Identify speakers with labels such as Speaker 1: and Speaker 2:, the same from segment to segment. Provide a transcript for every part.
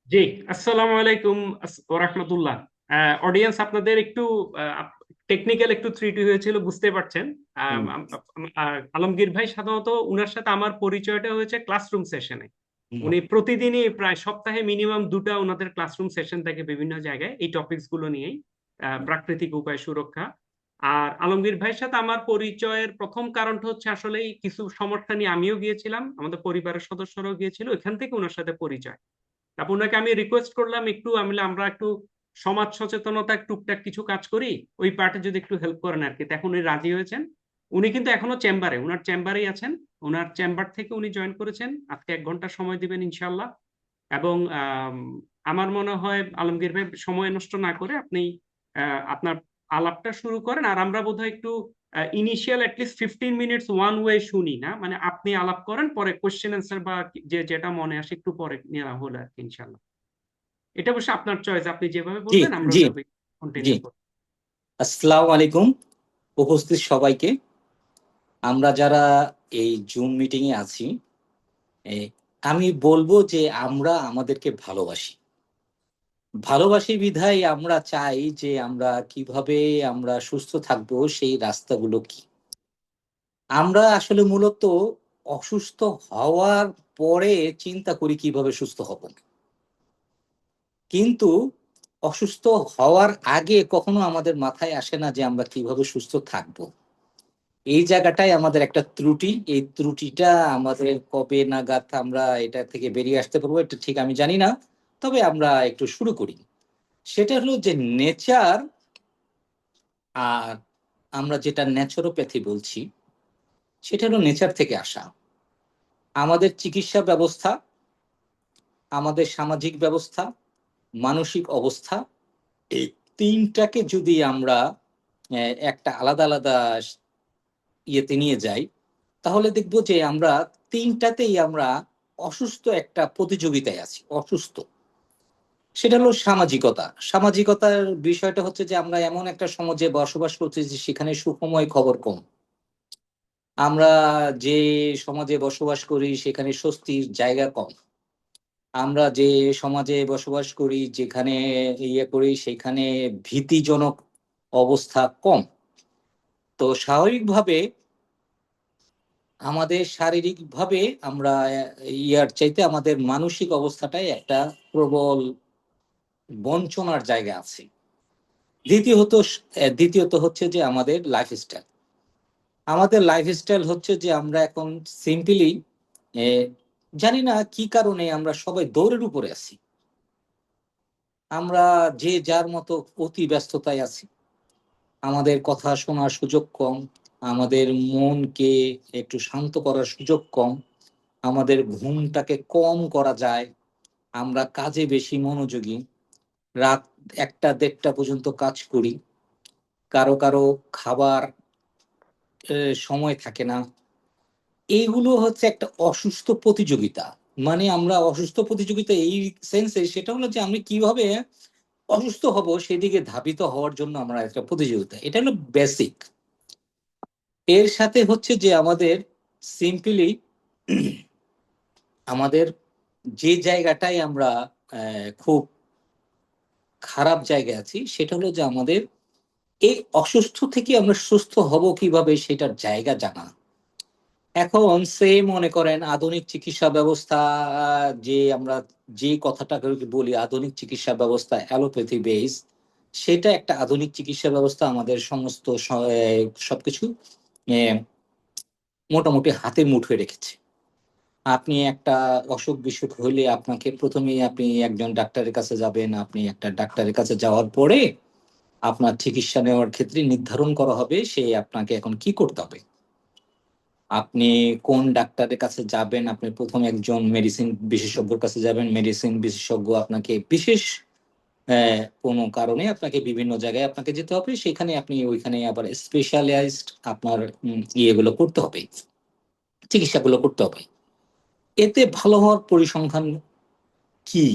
Speaker 1: জি, আসসালামু আলাইকুম ওয়া রাহমাতুল্লাহ। অডিয়েন্স আপনাদের একটু টেকনিক্যাল একটু ত্রুটি হয়েছিল, বুঝতে পারছেন।
Speaker 2: হুম,
Speaker 1: আলমগীর ভাই সাধারণত উনার সাথে আমার পরিচয়টা হয়েছে ক্লাসরুম সেশনে।
Speaker 2: হুম,
Speaker 1: উনি প্রতিদিনই প্রায় সপ্তাহে মিনিমাম দুটা ওনাদের ক্লাসরুম সেশন থাকে বিভিন্ন জায়গায় এই টপিকস গুলো নিয়েই, প্রাকৃতিক উপায় সুরক্ষা। আর আলমগীর ভাইয়ের সাথে আমার পরিচয়ের প্রথম কারণটা হচ্ছে আসলে কিছু সমস্যা নিয়ে আমিও গিয়েছিলাম, আমাদের পরিবারের সদস্যরাও গিয়েছিল, এখান থেকে ওনার সাথে পরিচয়। তারপর ওনাকে আমি রিকোয়েস্ট করলাম একটু, আমরা একটু সমাজ সচেতনতা টুকটাক কিছু কাজ করি, ওই পার্টে যদি একটু হেল্প করেন আর কি। তখন উনি রাজি হয়েছেন। উনি কিন্তু এখনো চেম্বারে, ওনার চেম্বারেই আছেন। ওনার চেম্বার থেকে উনি জয়েন করেছেন। আজকে 1 ঘন্টা সময় দিবেন ইনশাল্লাহ। এবং আমার মনে হয় আলমগীর ভাই সময় নষ্ট না করে আপনি আপনার আলাপটা শুরু করেন, আর আমরা বোধহয় একটু initial at least 15 minutes one way শুনি না, মানে আপনি আলাপ করেন, পরে কোশ্চেন অ্যান্সার বা যেটা মনে আসে একটু পরে নেওয়া হলো আর কি ইনশাল্লাহ। এটা অবশ্য আপনার চয়েস, আপনি যেভাবে
Speaker 2: জি,
Speaker 1: বলবেন আমরা
Speaker 2: জি,
Speaker 1: ওইভাবে
Speaker 2: জি।
Speaker 1: কন্টিনিউ করব।
Speaker 2: আসসালামু আলাইকুম উপস্থিত সবাইকে। আমরা যারা এই জুম মিটিং এ আছি, এ, আমি বলবো যে আমরা আমাদেরকে ভালোবাসি। ভালোবাসি বিধায় আমরা চাই যে আমরা কিভাবে আমরা সুস্থ থাকবো, সেই রাস্তাগুলো কি। আমরা আসলে মূলত অসুস্থ হওয়ার পরে চিন্তা করি কিভাবে সুস্থ হব, কিন্তু অসুস্থ হওয়ার আগে কখনো আমাদের মাথায় আসে না যে আমরা কিভাবে সুস্থ থাকবো। এই জায়গাটাই আমাদের একটা ত্রুটি। এই ত্রুটিটা আমাদের কবে নাগাদ আমরা এটা থেকে বেরিয়ে আসতে পারবো এটা ঠিক আমি জানি না। তবে আমরা একটু শুরু করি। সেটা হলো যে নেচার, আর আমরা যেটা ন্যাচুরোপ্যাথি বলছি, সেটা হলো নেচার থেকে আসা। আমাদের চিকিৎসা ব্যবস্থা, আমাদের সামাজিক ব্যবস্থা, মানসিক অবস্থা, এই তিনটাকে যদি আমরা একটা আলাদা আলাদা ইয়েতে নিয়ে যাই, তাহলে দেখবো যে আমরা তিনটাতেই আমরা অসুস্থ একটা প্রতিযোগিতায় আছি, অসুস্থ। সেটা হলো সামাজিকতা। সামাজিকতার বিষয়টা হচ্ছে যে আমরা এমন একটা সমাজে বসবাস করছি যে সেখানে সুখময় খবর কম। আমরা যে সমাজে বসবাস করি সেখানে স্বস্তির জায়গা কম। আমরা যে সমাজে বসবাস করি, যেখানে ইয়ে করি, সেখানে ভীতিজনক অবস্থা কম। তো স্বাভাবিকভাবে আমাদের শারীরিকভাবে আমরা ইয়ার চাইতে আমাদের মানসিক অবস্থাটাই একটা প্রবল বঞ্চনার জায়গা আছে। দ্বিতীয়ত দ্বিতীয়ত হচ্ছে যে আমাদের লাইফস্টাইল। আমাদের লাইফস্টাইল হচ্ছে যে আমরা এখন সিম্পলি জানি না কি কারণে আমরা সবাই দৌড়ের উপরে আছি। আমরা যে যার মতো অতি ব্যস্ততায় আছি। আমাদের কথা শোনার সুযোগ কম, আমাদের মনকে একটু শান্ত করার সুযোগ কম, আমাদের ঘুমটাকে কম করা যায়, আমরা কাজে বেশি মনোযোগী, রাত 1টা 1:30টা পর্যন্ত কাজ করি, কারো কারো খাবার সময় থাকে না। এইগুলো হচ্ছে একটা অসুস্থ প্রতিযোগিতা। মানে আমরা অসুস্থ প্রতিযোগিতা এই সেন্সে, সেটা হলো যে আমি কিভাবে অসুস্থ হব সেদিকে ধাবিত হওয়ার জন্য আমরা একটা প্রতিযোগিতা, এটা হলো বেসিক। এর সাথে হচ্ছে যে আমাদের সিম্পলি আমাদের যে জায়গাটাই আমরা খুব খারাপ জায়গায় আছি, সেটা হলো যে আমাদের এই অসুস্থ থেকে আমরা সুস্থ হব কিভাবে সেটার জায়গা জানা। এখন সে মনে করেন আধুনিক চিকিৎসা ব্যবস্থা, যে আমরা যে কথাটা বলি আধুনিক চিকিৎসা ব্যবস্থা অ্যালোপ্যাথি বেস, সেটা একটা আধুনিক চিকিৎসা ব্যবস্থা আমাদের সমস্ত সবকিছু আহ, মোটামুটি হাতের মুঠোয় রেখেছে। আপনি একটা অসুখ বিসুখ হইলে আপনাকে প্রথমেই আপনি একজন ডাক্তারের কাছে যাবেন। আপনি একটা ডাক্তারের কাছে যাওয়ার পরে আপনার চিকিৎসা নেওয়ার ক্ষেত্রে নির্ধারণ করা হবে সে আপনাকে এখন কি করতে হবে। আপনি কোন ডাক্তারের কাছে যাবেন, আপনি প্রথমে একজন মেডিসিন বিশেষজ্ঞর কাছে যাবেন। মেডিসিন বিশেষজ্ঞ আপনাকে বিশেষ কোনো কারণে আপনাকে বিভিন্ন জায়গায় আপনাকে যেতে হবে, সেখানে আপনি ওইখানে আবার স্পেশালাইজড আপনার ইয়েগুলো করতে হবে, চিকিৎসাগুলো করতে হবে। এতে ভালো হওয়ার পরিসংখ্যান কি?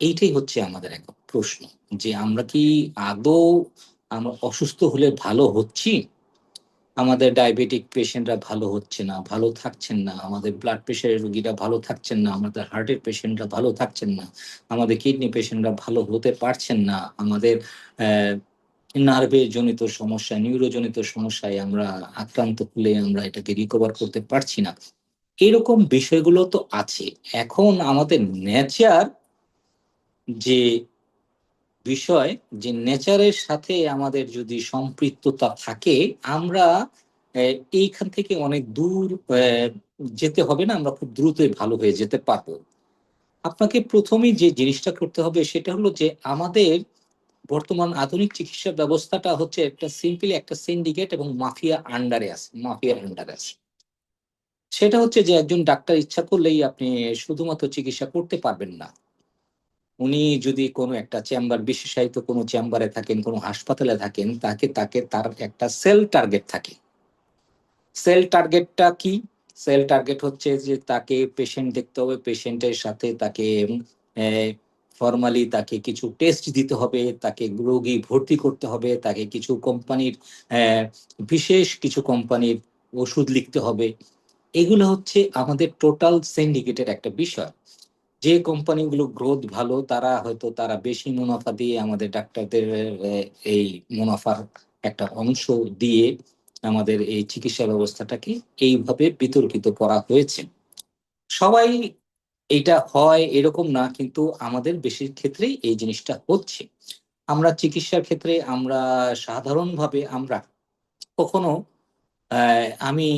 Speaker 2: এইটাই হচ্ছে আমাদের একটা প্রশ্ন, যে আমরা কি আদৌ আমরা অসুস্থ হলে ভালো হচ্ছি? আমাদের ডায়াবেটিক পেশেন্টরা ভালো হচ্ছে না, ভালো থাকছেন না, আমাদের ব্লাড প্রেশারের রোগীরা ভালো থাকছেন না, আমাদের হার্টের পেশেন্টরা ভালো থাকছেন না, আমাদের কিডনি পেশেন্টরা ভালো হতে পারছেন না, আমাদের নার্ভের জনিত সমস্যা, নিউরোজনিত সমস্যায় আমরা আক্রান্ত হলে আমরা এটাকে রিকভার করতে পারছি না। এরকম বিষয়গুলো তো আছে। এখন আমাদের নেচার যে বিষয়, যে নেচারের সাথে আমাদের যদি সম্পৃক্ততা থাকে, আমরা এইখান থেকে অনেক দূর যেতে হবে না, আমরা খুব দ্রুতই ভালো হয়ে যেতে পারবো। আপনাকে প্রথমেই যে জিনিসটা করতে হবে সেটা হলো যে আমাদের বর্তমান আধুনিক চিকিৎসা ব্যবস্থাটা হচ্ছে একটা সিম্পলি একটা সিন্ডিকেট এবং মাফিয়ার আন্ডারে আছে। সেটা হচ্ছে যে একজন ডাক্তার ইচ্ছা করলেই আপনি শুধুমাত্র চিকিৎসা করতে পারবেন না। উনি যদি কোনো একটা চেম্বার, বিশেষায়িত কোনো চেম্বারে থাকেন, কোনো হাসপাতালে থাকেন, তাকে তাকে তার একটা সেল টার্গেট থাকে। সেল টার্গেটটা কি? সেল টার্গেট হচ্ছে যে তাকে পেশেন্ট দেখতে হবে, পেশেন্টের সাথে তাকে ফর্মালি তাকে কিছু টেস্ট দিতে হবে, তাকে রোগী ভর্তি করতে হবে, তাকে কিছু কোম্পানির বিশেষ কিছু কোম্পানির ওষুধ লিখতে হবে। এগুলো হচ্ছে আমাদের টোটাল সিন্ডিকেটের একটা বিষয়। যে কোম্পানিগুলো গ্রোথ ভালো, তারা বেশি মুনাফা দিয়ে আমাদের ডাক্তারদের এই মুনাফার একটা অংশ দিয়ে আমাদের এই চিকিৎসা ব্যবস্থাটাকে এইভাবে বিতর্কিত করা হয়েছে। সবাই এটা হয় এরকম না, কিন্তু আমাদের বেশির ক্ষেত্রেই এই জিনিসটা হচ্ছে। আমরা চিকিৎসার ক্ষেত্রে আমরা সাধারণভাবে আমরা কখনো আমি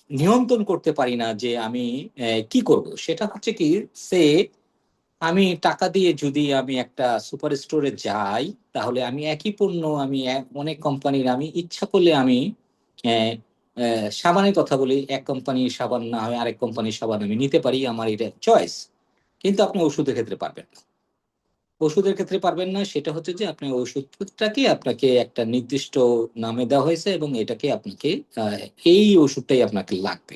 Speaker 2: নিয়ন্ত্রণ করতে পারি না যে আমি কি করব। সেটা হচ্ছে কি, সে আমি টাকা দিয়ে যদি আমি একটা সুপার স্টোরে যাই, তাহলে আমি একই পণ্য আমি অনেক কোম্পানির, আমি ইচ্ছা করলে আমি আহ, সাবানের কথা বলি, এক কোম্পানির সাবান না হয় আরেক কোম্পানির সাবান আমি নিতে পারি, আমার এটা চয়েস। কিন্তু আপনি ওষুধের ক্ষেত্রে পারবেন না। ওষুধের ক্ষেত্রে পারবেন না, সেটা হচ্ছে যে আপনি ওষুধটাকে আপনাকে একটা নির্দিষ্ট নামে দেওয়া হয়েছে এবং এটাকে আপনাকে আহ, এই ওষুধটাই আপনাকে লাগবে।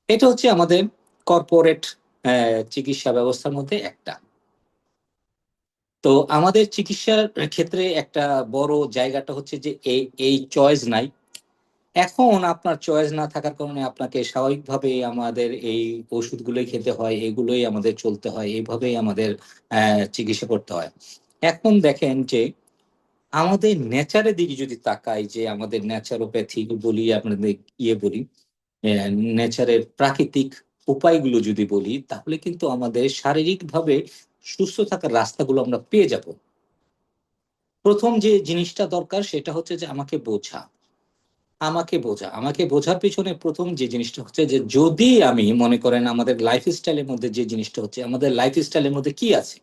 Speaker 2: এটা হচ্ছে আমাদের কর্পোরেট চিকিৎসা ব্যবস্থার মধ্যে একটা। তো আমাদের চিকিৎসার ক্ষেত্রে একটা বড় জায়গাটা হচ্ছে যে এই এই চয়েস নাই। এখন আপনার চয়েস না থাকার কারণে আপনাকে স্বাভাবিকভাবে আমাদের এই ওষুধগুলোই খেতে হয়, এগুলোই আমাদের চলতে হয়, এইভাবেই আমাদের চিকিৎসা করতে হয়। এখন দেখেন যে আমাদের নেচারের দিকে যদি তাকাই, যে আমাদের ন্যাচারোপ্যাথি বলি, আপনাদের বলি, নেচারের প্রাকৃতিক উপায়গুলো যদি বলি, তাহলে কিন্তু আমাদের শারীরিকভাবে সুস্থ থাকার রাস্তাগুলো আমরা পেয়ে যাব। প্রথম যে জিনিসটা দরকার সেটা হচ্ছে যে আমাকে বোঝার পিছনে প্রথম যে জিনিসটা হচ্ছে যে যদি আমি মনে করেন আমাদের লাইফস্টাইলের মধ্যে যে জিনিসটা হচ্ছে, আমাদের লাইফস্টাইলের মধ্যে কি আছে?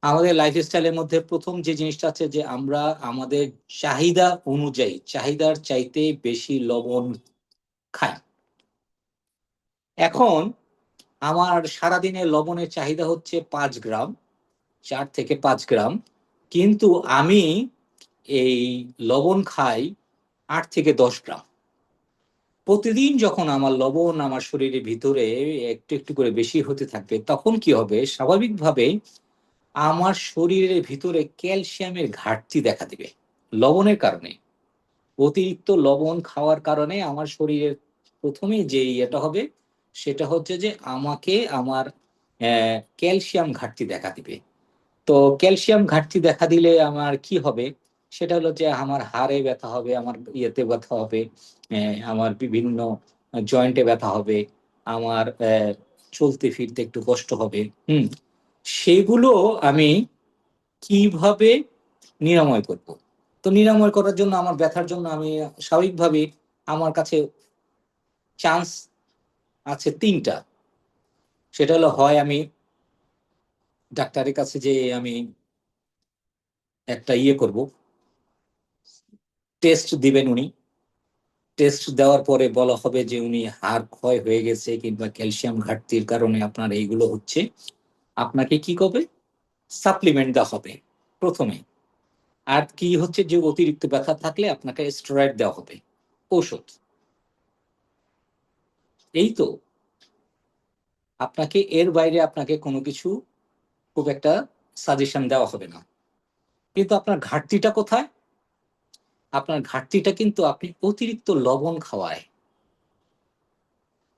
Speaker 2: আমাদের লাইফস্টাইলের মধ্যে প্রথম যে জিনিসটা আছে যে আমরা আমাদের চাহিদা অনুযায়ী, চাহিদার চাইতে বেশি লবণ খাই। এখন আমার সারাদিনে লবণের চাহিদা হচ্ছে 5 গ্রাম, 4 থেকে 5 গ্রাম, কিন্তু আমি এই লবণ খাই 8 থেকে 10 গ্রাম। প্রতিদিন যখন আমার লবণ আমার শরীরের ভিতরে একটু একটু করে বেশি হতে থাকবে, তখন কি হবে? স্বাভাবিকভাবে আমার শরীরের ভিতরে ক্যালসিয়ামের ঘাটতি দেখা দিবে। লবণের কারণে, অতিরিক্ত লবণ খাওয়ার কারণে আমার শরীরের প্রথমেই যে ইয়েটা হবে সেটা হচ্ছে যে আমাকে আমার ক্যালসিয়াম ঘাটতি দেখা দিবে। তো ক্যালসিয়াম ঘাটতি দেখা দিলে আমার কি হবে? সেটা হলো যে আমার হাড়ে ব্যথা হবে, আমার ইয়েতে ব্যথা হবে, আমার বিভিন্ন জয়েন্টে ব্যথা হবে, আমার চলতে ফিরতে একটু কষ্ট হবে। সেগুলো আমি কিভাবে নিরাময় করব? তো নিরাময় করার জন্য, আমার ব্যথার জন্য আমি স্বাভাবিকভাবে আমার কাছে চান্স আছে 3টা। সেটা হলো, হয় আমি ডাক্তারের কাছে যে আমি একটা করব, টেস্ট দিবেন উনি। টেস্ট দেওয়ার পরে বলা হবে যে উনি হাড় ক্ষয় হয়ে গেছে কিংবা ক্যালসিয়াম ঘাটতির কারণে আপনার এইগুলো হচ্ছে। আপনাকে কি করবে? সাপ্লিমেন্ট দেওয়া হবে প্রথমে। আর কি হচ্ছে যে অতিরিক্ত ব্যথা থাকলে আপনাকে স্টেরয়েড দেওয়া হবে, ঔষধ। এই তো, আপনাকে এর বাইরে আপনাকে কোনো কিছু খুব একটা সাজেশন দেওয়া হবে না। কিন্তু আপনার ঘাটতিটা কোথায়? আপনার ঘাটতিটা কিন্তু আপনি অতিরিক্ত লবণ খাওয়ায়।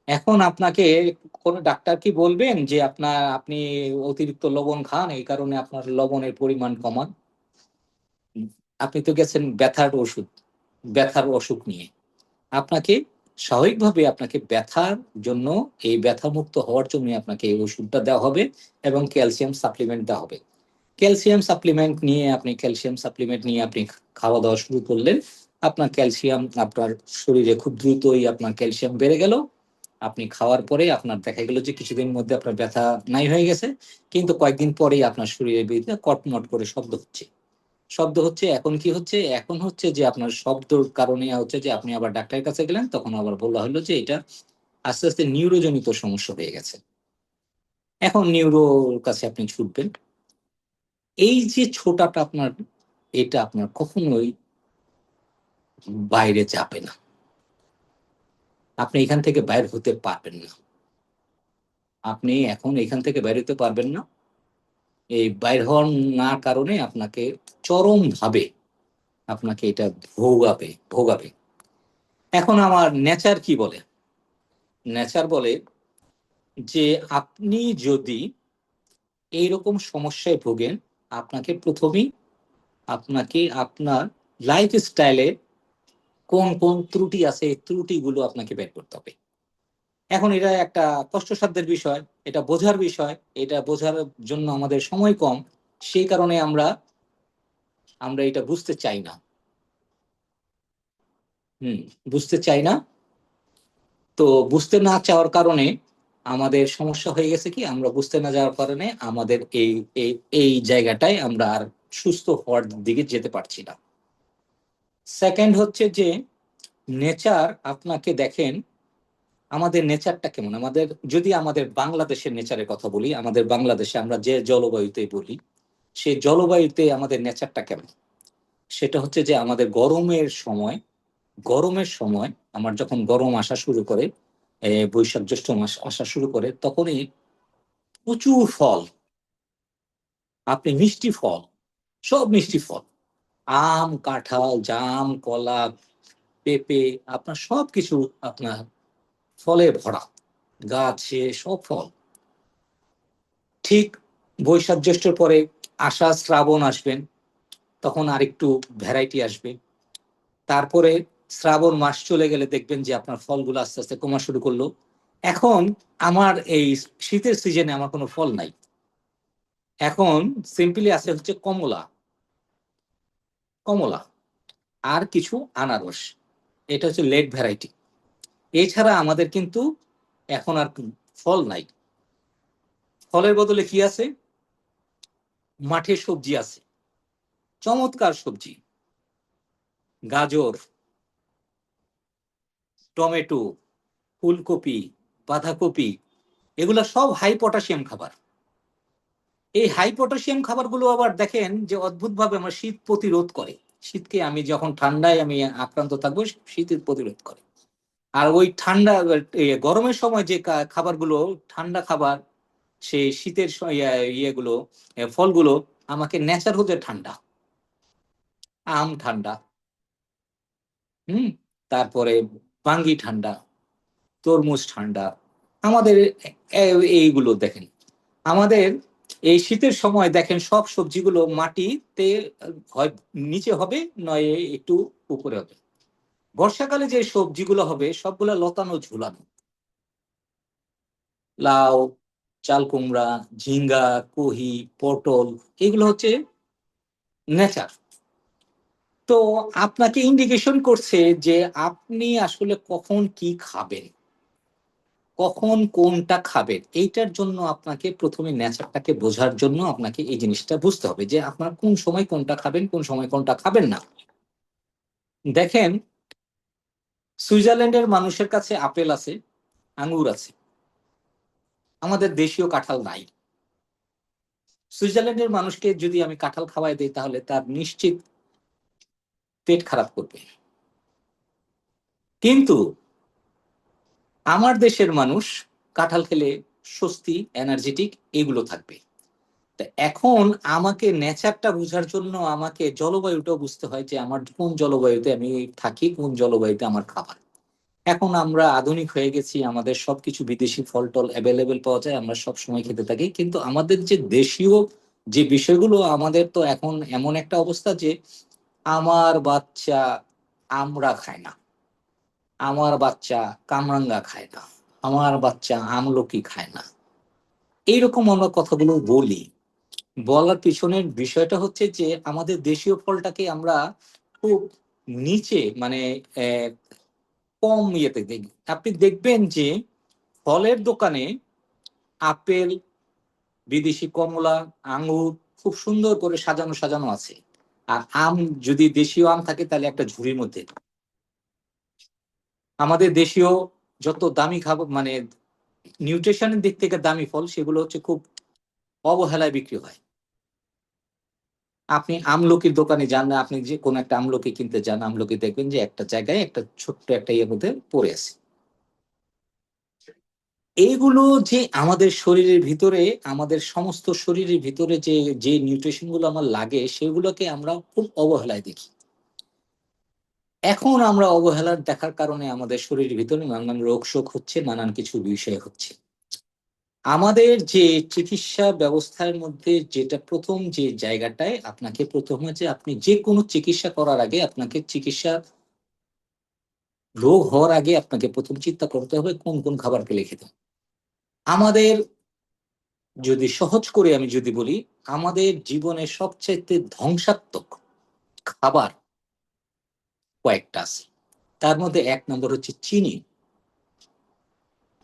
Speaker 2: এখন আপনাকে কোন ডাক্তার কি বলবেন যে আপনি অতিরিক্ত লবণ খান এই কারণে আপনার লবণের পরিমাণ কমান? আপনি তো গেছেন ব্যথার অসুখ নিয়ে। আপনাকে স্বাভাবিকভাবে আপনাকে ব্যথার জন্য, এই ব্যথা মুক্ত হওয়ার জন্য আপনাকে এই ওষুধটা দেওয়া হবে এবং ক্যালসিয়াম সাপ্লিমেন্ট দেওয়া হবে। ক্যালসিয়াম সাপ্লিমেন্ট নিয়ে আপনি খাওয়া দাওয়া শুরু করলেন। আপনার শরীরে খুব দ্রুতই আপনার ক্যালসিয়াম বেড়ে গেল। আপনি খাওয়ার পরে আপনার দেখা গেল যে কিছুদিন মধ্যে আপনার ব্যথা নাই হয়ে গেছে, কিন্তু কয়েকদিন পরেই আপনার শরীরের ভিতরে কটমট করে শব্দ হচ্ছে। এখন কি হচ্ছে? এখন হচ্ছে যে আপনার শব্দর কারণে হচ্ছে যে আপনি আবার ডাক্তারের কাছে গেলেন, তখন আবার বলা হলো যে এটা আস্তে আস্তে নিউরোজনিত সমস্যা হয়ে গেছে। এখন নিউরোর কাছে আপনি ছুটবেন। এই যে ছোটাটা আপনার, এটা আপনার কখনোই বাইরে যাবে না। আপনি এখান থেকে বাইর হতে পারবেন না। আপনি এখন এখান থেকে বাইর হতে পারবেন না। এই বাইর হওয়ার না কারণে আপনাকে চরম ভাবে আপনাকে এটা ভোগাবে। এখন আমার নেচার কি বলে? নেচার বলে যে আপনি যদি এইরকম সমস্যায় ভোগেন, আপনাকে প্রথমেই আপনার লাইফ স্টাইলে কোন কোন ত্রুটি আছে, এই ত্রুটিগুলো আপনাকে বের করতে হবে। এখন এটা একটা কষ্টসাধ্যের বিষয়, এটা বোঝার বিষয়। এটা বোঝার জন্য আমাদের সময় কম, সেই কারণে আমরা আমরা এটা বুঝতে চাই না। হুম বুঝতে চাই না। তো বুঝতে না চাওয়ার কারণে আমাদের সমস্যা হয়ে গেছে কি, আমরা বুঝতে না যাওয়ার কারণে আমাদের এই এই এই জায়গাটায় আমরা আর সুস্থ হওয়ার দিকে যেতে পারছি না। সেকেন্ড হচ্ছে যে নেচার, আপনাকে দেখেন আমাদের নেচারটা কেমন। আমাদের বাংলাদেশের নেচারের কথা বলি, আমাদের বাংলাদেশে আমরা যে জলবায়ুতে বলি, সেই জলবায়ুতে আমাদের নেচারটা কেমন? সেটা হচ্ছে যে আমাদের গরমের সময় আমার যখন গরম আসা শুরু করে, বৈশাখ জ্যৈষ্ঠ মাস আসা শুরু করে, তখনই প্রচুর ফল, আপনি মিষ্টি ফল, সব মিষ্টি ফল, আম, কাঁঠাল, জাম, কলা, পেঁপে, আপনার সবকিছু আপনার ফলে ভরা, গাছে সব ফল। ঠিক বৈশাখ জ্যৈষ্ঠের পরে আষাঢ় শ্রাবণ আসবেন, তখন আরেকটু ভ্যারাইটি আসবে। তারপরে শ্রাবণ মাস চলে গেলে দেখবেন যে আপনার ফলগুলো আস্তে আস্তে কমা শুরু করলো। এখন আমার এই শীতের সিজনে আমার কোনো ফল নাই। এখন সিম্পলি আছে হচ্ছে কমলা, কমলা আর কিছু আনারস। এটা হচ্ছে লেট ভ্যারাইটি। এছাড়া আমাদের কিন্তু এখন আর ফল নাই। ফলের বদলে কি আছে? মাঠে সবজি আছে, চমৎকার সবজি, গাজর, টমেটো, ফুলকপি, বাঁধাকপি, এগুলা সব হাই পটাশিয়াম খাবার। এই হাই পটাশিয়াম খাবারগুলো আবার দেখেন যে অদ্ভুতভাবে আমার শীত প্রতিরোধ করে। শীতকে আমি যখন ঠান্ডায় আমি আক্রান্ত থাকবো, শীতের প্রতিরোধ করে। আর ওই গরমের সময় যে খাবারগুলো ঠান্ডা খাবার, সেই শীতের ইয়েগুলো, ফলগুলো আমাকে নেচার হতে ঠান্ডা, আম ঠান্ডা, তারপরে বাঙ্গি ঠান্ডা, তরমুজ ঠান্ডা। আমাদের এইগুলো দেখেন, আমাদের এই শীতের সময় দেখেন সব সবজিগুলো মাটিতে হয় নিচে হবে, নয় একটু উপরে হবে। বর্ষাকালে যে সবজিগুলো হবে সবগুলো লতানো ঝুলানো, লাউ, চাল কুমড়া, ঝিঙ্গা, কুহি, পটল, এগুলো হচ্ছে নেচার। তো আপনাকে ইন্ডিকেশন করছে যে আপনি আসলে কখন কি খাবেন, কখন কোনটা খাবেন। এইটার জন্য আপনাকে প্রথমে নেচারটাকে বোঝার জন্য আপনাকে এই জিনিসটা বুঝতে হবে যে আপনার কোন সময় কোনটা খাবেন, কোন সময় কোনটা খাবেন না। দেখেন, সুইজারল্যান্ডের মানুষের কাছে আপেল আছে, আঙ্গুর আছে, আমাদের দেশীয় কাঁঠাল নাই। সুইজারল্যান্ডের মানুষকে যদি আমি কাঁঠাল খাওয়াই দিই, তাহলে তার নিশ্চিত পেট খারাপ করবে। কিন্তু আমার দেশের মানুষ কাঁঠাল খেলে স্বস্তি, এনার্জেটিক, এগুলো থাকবে। তা এখন আমাকে নেচারটা বোঝার জন্য আমাকে জলবায়ুটাও বুঝতে হয়, যে আমার কোন জলবায়ুতে আমি থাকি, কোন জলবায়ুতে আমার খাবার। এখন আমরা আধুনিক হয়ে গেছি, আমাদের সবকিছু বিদেশি ফল টল অ্যাভেলেবেল পাওয়া যায়, আমরা সব সময় খেতে থাকি, কিন্তু আমাদের যে দেশীয় যে বিষয়গুলো, আমাদের তো এখন এমন একটা অবস্থা যে আমার বাচ্চা আমড়া খায় না, আমার বাচ্চা কামরাঙ্গা খায় না, আমার বাচ্চা আমলকি খায় না। এইরকম আমরা কথাগুলো বলি। বলার পিছনের বিষয়টা হচ্ছে যে আমাদের দেশীয় ফলটাকে আমরা খুব নিচে, মানে আহ, কম ইয়েতে দেখি। আপনি দেখবেন যে ফলের দোকানে আপেল, বিদেশি কমলা, আঙ্গুর খুব সুন্দর করে সাজানো সাজানো আছে। আর আম, যদি দেশীয় আম থাকে তাহলে একটা ঝুড়ির মধ্যে। আমাদের দেশীয় যত দামি খাবার, মানে নিউট্রিশনের দিক থেকে দামি ফল, সেগুলো হচ্ছে খুব অবহেলায় বিক্রি হয়। আপনি আমলকির দোকানে যান না, আপনি যে কোনো একটা আমলকি কিনতে যান, আমলকি দেখবেন যে একটা জায়গায় একটা ছোট্ট একটা ইয়ের মধ্যে পড়ে আছে। এইগুলো যে আমাদের শরীরের ভিতরে, আমাদের সমস্ত শরীরের ভিতরে যে যে নিউট্রিশন গুলো আমার লাগে, সেগুলোকে আমরা খুব অবহেলায় দেখি। এখন আমরা অবহেলার দেখার কারণে আমাদের শরীরের ভিতরে নানান রোগ শোক হচ্ছে, নানান কিছু বিষয় হচ্ছে। আমাদের যে চিকিৎসা ব্যবস্থার মধ্যে যেটা প্রথম যে জায়গাটায় আপনাকে প্রথমে, যে আপনি যে কোনো চিকিৎসা করার আগে, আপনাকে চিকিৎসা রোগ হওয়ার আগে আপনাকে প্রথম চিন্তা করতে হবে কোন কোন খাবার খেলে খেতে হবে। আমাদের, যদি সহজ করে আমি যদি বলি, আমাদের জীবনের সবচাইতে ধ্বংসাত্মক খাবার কয়েকটা আছে। তার মধ্যে এক নম্বর হচ্ছে চিনি।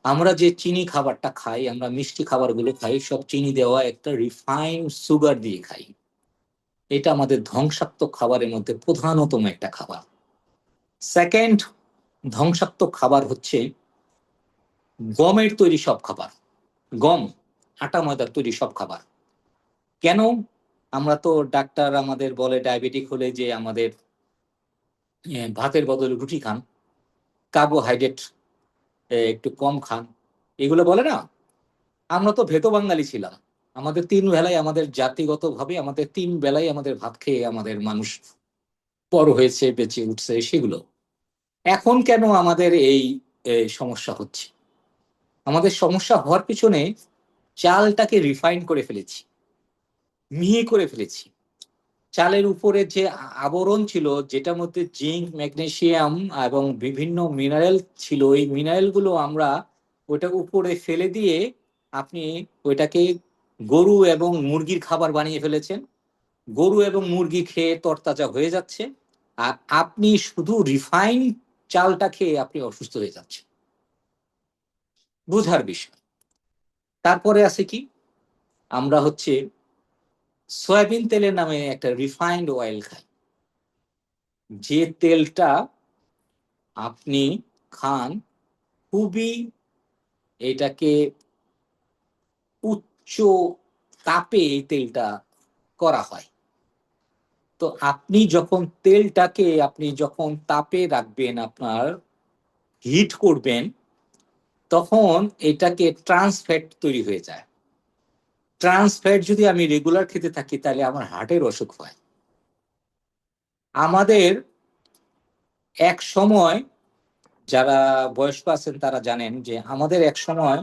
Speaker 2: আমরা যে চিনি খাবারটা খাই, আমরা মিষ্টি খাবারগুলো খাই, সব চিনি দেওয়া একটা রিফাইন্ড সুগার দিয়ে খাই। এটা আমাদের ধ্বংসাত্মক খাবারের মধ্যে প্রধানতম একটা খাবার। সেকেন্ড ধ্বংসাত্মক খাবার হচ্ছে গমের তৈরি সব খাবার। গম, আটা ময়দার তৈরি সব খাবার। কেন? আমরা তো, ডাক্তার আমাদের বলে ডায়াবেটিক হলে যে আমাদের ভাতের বদলে রুটি খান, কার্বোহাইড্রেট একটু কম খান, এগুলো বলে না। আমরা তো ভেতো বাঙালি ছিলাম। আমাদের তিন বেলায়, আমাদের জাতিগত ভাবে আমাদের তিন বেলায় আমাদের ভাত খেয়ে আমাদের মানুষ বড় হয়েছে, বেঁচে উঠছে, সেগুলো। এখন কেন আমাদের এই সমস্যা হচ্ছে? আমাদের সমস্যা হওয়ার পিছনে চালটাকে রিফাইন করে ফেলেছি, মিহি করে ফেলেছি। চালের উপরে যে আবরণ ছিল, যেটার মধ্যে জিঙ্ক, ম্যাগনেসিয়াম এবং বিভিন্ন মিনারেল ছিল, এই মিনারেল গুলো আমরা ওইটা উপরে ফেলে দিয়ে আপনি ওইটাকে গরু এবং মুরগির খাবার বানিয়ে ফেলেছেন। গরু এবং মুরগি খেয়ে তরতাজা হয়ে যাচ্ছে, আর আপনি শুধু রিফাইন চালটা খেয়ে আপনি অসুস্থ হয়ে যাচ্ছেন। বুঝার বিষয়। তারপরে আছে কি, আমরা হচ্ছে সয়াবিন তেলের নামে একটা রিফাইন্ড অয়েল খাই। যে তেলটা আপনি খান, খুবই এটাকে উচ্চ তাপে এই তেলটা করা হয়। তো আপনি যখন তেলটাকে, আপনি যখন তাপে রাখবেন, আপনার হিট করবেন, তখন এটাকে ট্রান্স ফ্যাট তৈরি হয়ে যায়। ট্রান্স ফ্যাট যদি আমি রেগুলার খেতে থাকি, তাহলে আমার হার্টের অসুখ হয়। আমাদের এক সময়, যারা বয়স্ক আছেন তারা জানেন যে আমাদের এক সময়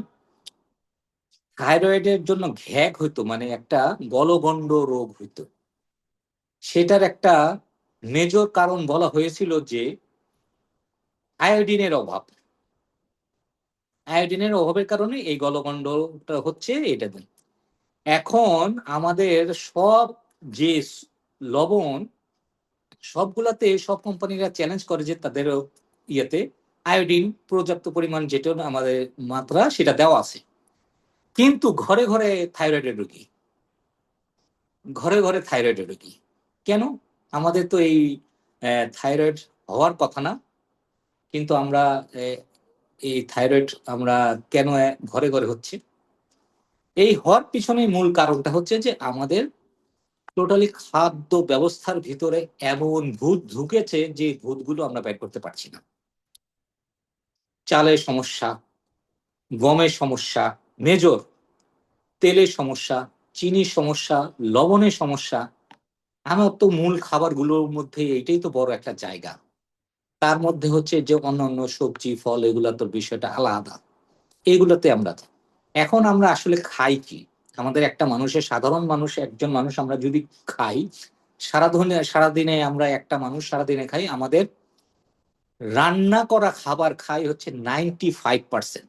Speaker 2: থাইরয়েডের জন্য ঘ্যাগ হইতো, মানে একটা গলগণ্ড রোগ হইতো। সেটার একটা মেজর কারণ বলা হয়েছিল যে আয়োডিনের অভাব। আয়োডিনের অভাবের কারণে এই গলগণ্ডটা হচ্ছে, এটা দেন। এখন আমাদের সব যে লবণ, সবগুলাতে সব কোম্পানিরা চ্যালেঞ্জ করে যে তাদের ইয়েতে আয়োডিন পর্যাপ্ত পরিমাণ, যেটা আমাদের মাত্রা সেটা দেওয়া আছে। কিন্তু ঘরে ঘরে থাইরয়েডের রোগী, ঘরে ঘরে থাইরয়েডের রোগী। কেন? আমাদের তো এই থাইরয়েড হওয়ার কথা না, কিন্তু আমরা এই থাইরয়েড আমরা কেন ঘরে ঘরে হচ্ছে? এই হওয়ার পিছনে মূল কারণটা হচ্ছে যে আমাদের টোটালি খাদ্য ব্যবস্থার ভিতরে এমন ভূত ঢুকেছে, যে ভূতগুলো আমরা বের করতে পারছি না। চালের সমস্যা, গমের সমস্যা মেজর, তেলের সমস্যা, চিনির সমস্যা, লবণের সমস্যা। আমার তো মূল খাবারগুলোর মধ্যে এইটাই তো বড় একটা জায়গা। তার মধ্যে হচ্ছে যে অন্যান্য সবজি ফল এগুলা তো বিষয়টা আলাদা। এগুলোতে আমরা এখন আমরা আসলে খাই কি? আমাদের একটা মানুষের, সাধারণ মানুষ, একজন মানুষ আমরা যদি খাই, সারাদিনে আমরা একটা মানুষ সারাদিনে খাই, আমাদের রান্না করা খাবার খাই হচ্ছে 95%।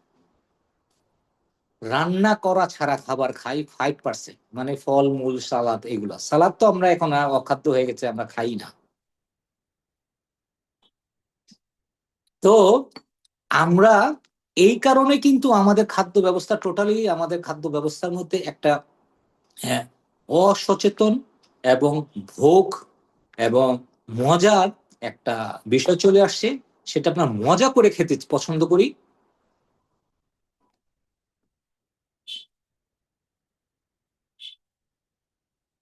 Speaker 2: রান্না করা ছাড়া খাবার খাই 5%, মানে ফল মূল সালাদ। এগুলা সালাদ তো আমরা এখন আর অখাদ্য হয়ে গেছে, আমরা খাই না। তো আমরা এই কারণে কিন্তু আমাদের খাদ্য ব্যবস্থা, টোটালি আমাদের খাদ্য ব্যবস্থার মধ্যে একটা হ্যাঁ, অসচেতন এবং ভোগ এবং মজার একটা বিষয় চলে আসছে। সেটা আপনার মজা করে খেতে পছন্দ করি,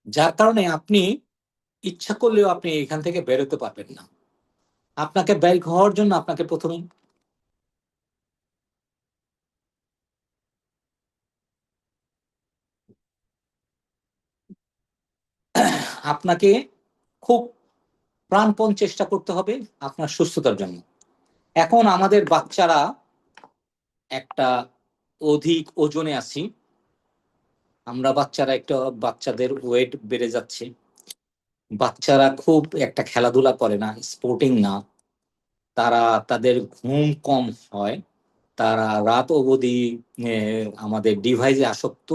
Speaker 2: যার কারণে আপনি ইচ্ছা করলেও আপনি এখান থেকে বেরোতে পারবেন না। আপনাকে বের হওয়ার জন্য আপনাকে প্রথমে আপনাকে খুব প্রাণপণ চেষ্টা করতে হবে আপনার সুস্থতার জন্য। এখন আমাদের বাচ্চারা একটা অধিক ওজনে আছি, আমরা বাচ্চারা একটা, বাচ্চাদের ওয়েট বেড়ে যাচ্ছে, বাচ্চারা খুব একটা খেলাধুলা করে না, স্পোর্টিং না, তারা, তাদের ঘুম কম হয়, তারা রাত অবধি আমাদের ডিভাইসে আসক্ত,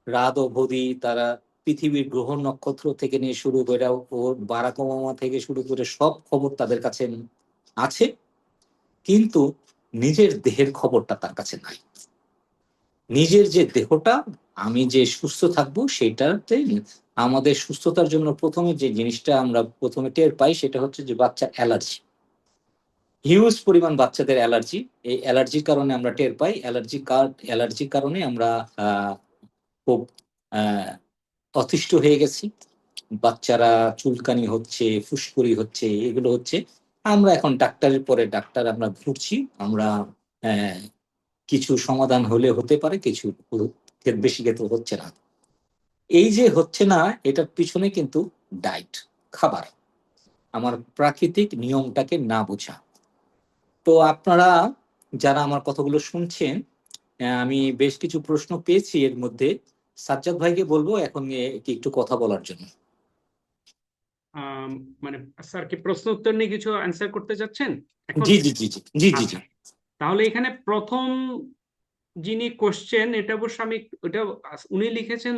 Speaker 2: রাত অবধি তারা পৃথিবীর গ্রহ নক্ষত্র থেকে নিয়ে শুরু করে ওর বারাক ওবামা থেকে শুরু করে সব খবর তাদের কাছে আছে, কিন্তু নিজের দেহের খবরটা তার কাছে নাই। নিজের যে দেহটা, আমি যে সুস্থ থাকবো সেটাতে, আমাদের সুস্থতার জন্য প্রথমে যে জিনিসটা আমরা প্রথমে টের পাই সেটা হচ্ছে যে বাচ্চার অ্যালার্জি। হিউজ পরিমাণ বাচ্চাদের অ্যালার্জি। এই অ্যালার্জির কারণে আমরা টের পাই, অ্যালার্জির কারণে আমরা খুব আহ অতিষ্ঠ হয়ে গেছি। বাচ্চারা চুলকানি হচ্ছে, ফুসকুড়ি হচ্ছে, এগুলো হচ্ছে। আমরা এখন ডাক্তারের পরে ডাক্তার আমরা ঘুরছি। আমরা আহ কিছু সমাধান হলে হতে পারে, কিছু বেশি ক্ষেত্রে হচ্ছে না। এই যে হচ্ছে না, এটার পিছনে কিন্তু ডায়েট, খাবার, আমার প্রাকৃতিক নিয়মটাকে না বোঝা। তো আপনারা যারা আমার কথাগুলো শুনছেন, আমি বেশ কিছু প্রশ্ন পেয়েছি এর মধ্যে। সাজ্জাদ ভাইকে বলবো এখন একটু কথা বলার জন্য।
Speaker 1: আম, মানে স্যার কি প্রশ্ন উত্তর নিয়ে কিছু অ্যান্সার করতে চাচ্ছেন এখন?
Speaker 2: জি জি জি জি জি জি জি।
Speaker 1: আচ্ছা, তাহলে এখানে প্রথম যিনি কোশ্চেন, এটা অবশ্য আমি, ওটা উনি লিখেছেন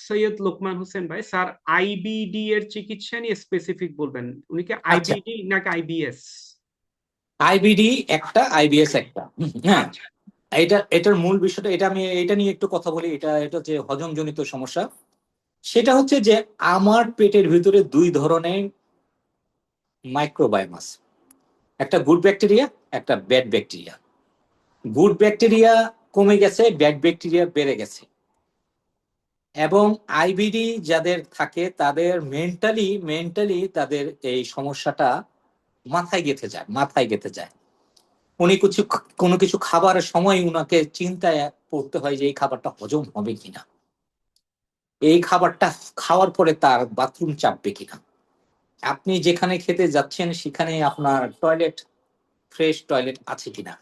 Speaker 1: সৈয়দ লোকমান হোসেন ভাই। স্যার আইবিডি এর চিকিৎসা নিয়ে স্পেসিফিক বলবেন। উনি কি
Speaker 2: আচ্ছা,
Speaker 1: আইবিডি নাকি আইবিএস?
Speaker 2: আইবিডি একটা, আইবিএস একটা। হ্যাঁ,
Speaker 1: আচ্ছা।
Speaker 2: এটার মূল বিষয়টা, এটা আমি এটা নিয়ে একটু কথা বলি। এটা যে হজমজনিত সমস্যা, সেটা হচ্ছে যে আমার পেটের ভিতরে দুই ধরনের মাইক্রোবায়োম আছে, একটা গুড ব্যাকটেরিয়া, একটা ব্যাড ব্যাকটেরিয়া। গুড ব্যাকটেরিয়া কমে গেছে, ব্যাড ব্যাকটেরিয়া বেড়ে গেছে। এবং আইবিডি যাদের থাকে তাদের মেন্টালি তাদের এই সমস্যাটা মাথায় গেঁথে যায়, মাথায় গেঁথে যায়। উনি কোনো কিছু খাবারের সময় উনাকে চিন্তায় পড়তে হয় যে এই খাবারটা হজম হবে কিনা, এই খাবারটা খাওয়ার পরে তার বাথরুম চাপবে কিনা, আপনি যেখানে খেতে যাচ্ছেন সেখানে আপনার টয়লেট, ফ্রেশ টয়লেট আছে কিনা,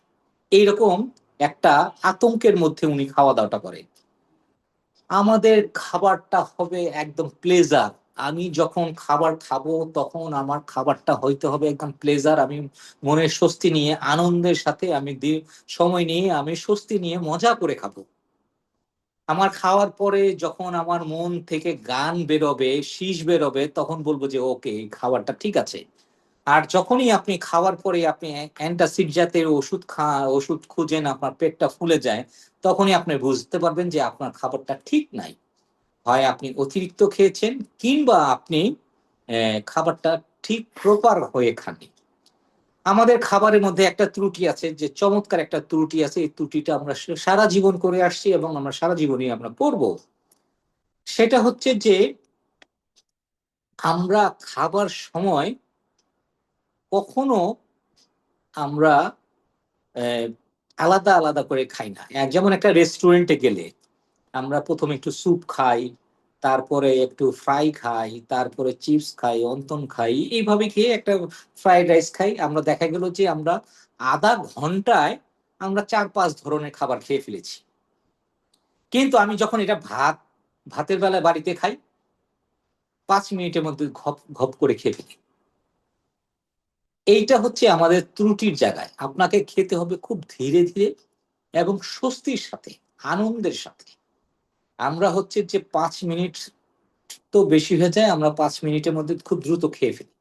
Speaker 2: এইরকম একটা আতঙ্কের মধ্যে উনি খাওয়া দাওয়াটা করেন। আমাদের খাবারটা হবে একদম প্লেজার। আমি যখন খাবার খাবো তখন আমার খাবারটা হইতে হবে একদম প্লেজার। আমি মনের স্বস্তি নিয়ে, আনন্দের সাথে আমি সময় নিয়ে, আমি স্বস্তি নিয়ে মজা করে খাবো। আমার খাওয়ার পরে যখন আমার মন থেকে গান বেরোবে, শীষ বেরোবে, তখন বলবো যে ওকে, এই খাবারটা ঠিক আছে। আর যখনই আপনি খাওয়ার পরে আপনি অ্যান্টাসিড জাতের ওষুধ খুঁজেন, আপনার পেটটা ফুলে যায়, তখনই আপনি বুঝতে পারবেন যে আপনার খাবারটা ঠিক নাই। হয় আপনি অতিরিক্ত খেয়েছেন, কিংবা আপনি খাবারটা ঠিক প্রপার হয়ে খাননি। আমাদের খাবারের মধ্যে একটা ত্রুটি আছে, যে চমৎকার একটা ত্রুটি আছে, এই ত্রুটিটা আমরা সারা জীবন করে আসছি এবং আমরা সারা জীবনই আমরা করব। সেটা হচ্ছে যে আমরা খাবার সময় কখনো আমরা আহ, আলাদা আলাদা করে খাই না। যেমন একটা রেস্টুরেন্টে গেলে আমরা প্রথমে একটু স্যুপ খাই, তারপরে একটু ফ্রাই খাই, তারপরে চিপস খাই, অন্তন খাই, এইভাবে খেয়ে একটা ফ্রাইড রাইস খাই। আমরা দেখা গেল যে আমরা আধা ঘন্টায় আমরা 4-5 ধরনের খাবার খেয়ে ফেলেছি। কিন্তু আমি যখন এটা ভাতের বেলায় বাড়িতে খাই, 5 মিনিটের মধ্যে ঘপ ঘপ করে খেয়ে ফেলি। এইটা হচ্ছে আমাদের ত্রুটির জায়গায়। আপনাকে খেতে হবে খুব ধীরে ধীরে এবং স্বস্তির সাথে, আনন্দের সাথে। আমরা হচ্ছে যে 5 মিনিট তো বেশি হয়ে যায়, আমরা 5 মিনিটের মধ্যে খুব দ্রুত খেয়ে ফেলি।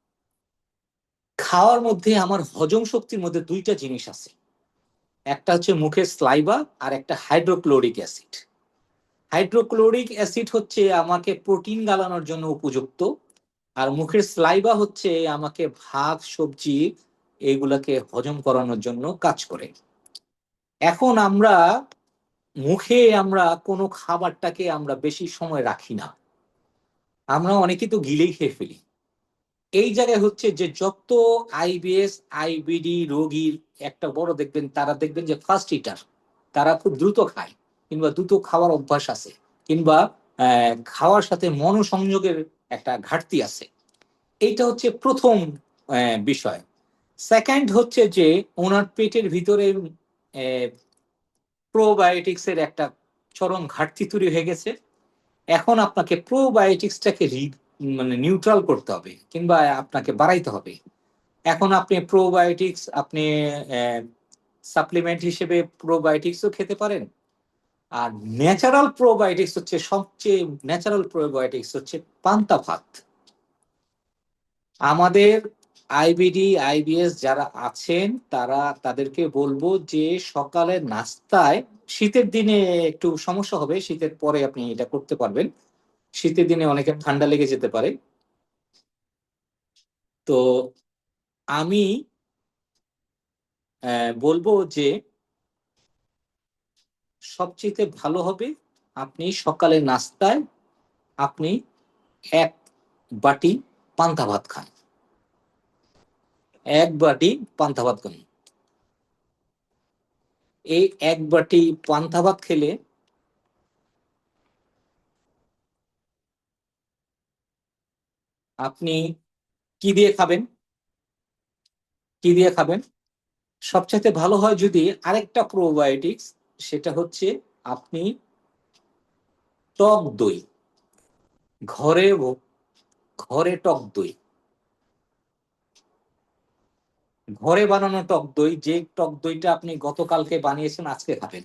Speaker 2: খাওয়ার মধ্যে আমার হজম শক্তির মধ্যে দুইটা জিনিস আছে, একটা হচ্ছে মুখের স্লাইভা আর একটা হাইড্রোক্লোরিক অ্যাসিড। হাইড্রোক্লোরিক অ্যাসিড হচ্ছে আমাকে প্রোটিন গালানোর জন্য উপযুক্ত, আর মুখের স্লাইভা হচ্ছে আমাকে ভাত সবজি এগুলাকে হজম করানোর জন্য কাজ করে। এখন আমরা কোনো খাবারটাকে আমরা বেশি সময় রাখি না, আমরা অনেকে তো গিলেই খেয়ে ফেলি। এই জায়গায় হচ্ছে যে যত আইবিএস আইবিডি রোগীর একটা বড় দেখবেন, তারা দেখবেন যে ফাস্ট ইটার, তারা খুব দ্রুত খায়, কিংবা দ্রুত খাওয়ার অভ্যাস আছে, কিংবা খাওয়ার সাথে মনোসংযোগের একটা ঘাটতি আছে। এইটা হচ্ছে প্রথম বিষয়। সেকেন্ড হচ্ছে যে ওনার পেটের ভিতরে প্রোবায়োটিক্স এর একটা চরম ঘাটতি তৈরি হয়ে গেছে। এখন আপনাকে প্রোবায়োটিক্সটাকে মানে নিউট্রাল করতে হবে, কিংবা আপনাকে বাড়াইতে হবে। এখন আপনি প্রোবায়োটিক্স আপনি সাপ্লিমেন্ট হিসেবে প্রোবায়োটিক্সও খেতে পারেন। আর ন্যাচারাল প্রোবায়োটিক্স হচ্ছে, সবচেয়ে ন্যাচারাল প্রোবায়োটিক্স হচ্ছে পান্তা ভাত। আমাদের আইবিডি আইবিএস যারা আছেন তাদেরকে বলবো যে সকালের নাস্তায়, শীতের দিনে একটু সমস্যা হবে, শীতের পরে আপনি এটা করতে পারবেন, শীতের দিনে অনেকের ঠান্ডা লেগে যেতে পারে। তো আমি বলবো যে সবচেয়ে ভালো হবে আপনি সকালের নাস্তায় আপনি 1 বাটি পান্তা ভাত খান, 1 বাটি পান্তা ভাত খান। এই 1 বাটি পান্তা ভাত খেলে আপনি কি দিয়ে খাবেন, কি দিয়ে খাবেন? সবচাইতে ভালো হয় যদি আরেকটা প্রোবায়োটিক্স, সেটা হচ্ছে আপনি টক দই, ঘরে ঘরে টক দই, ঘরে বানানো টক দই, যে টক দইটা আপনি গতকালকে বানিয়েছেন আজকে খাবেন,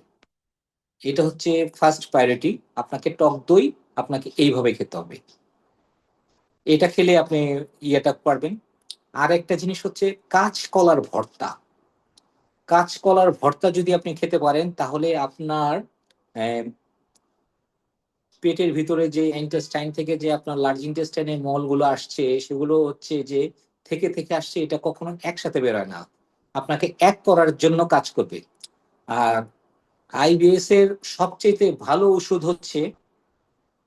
Speaker 2: এটা হচ্ছে ফার্স্ট প্রায়োরিটি। আপনাকে টক দই আপনাকে এইভাবে খেতে হবে, এটা খেলে আপনি ইয়েটা পারবেন। আর একটা জিনিস হচ্ছে কাঁচকলার ভর্তা। কাঁচকলার ভর্তা যদি আপনি খেতে পারেন, তাহলে আপনার পেটের ভিতরে যে ইন্টেস্টাইন থেকে যে আপনার লার্জ ইন্টেস্টাইনের মলগুলো আসছে, সেগুলো হচ্ছে যে থেকে থেকে আসছে, এটা কখনো একসাথে বেরোয় না, আপনাকে এক করার জন্য কাজ করবে। আর আইবিএস এর সবচেয়ে ভালো ওষুধ হচ্ছে,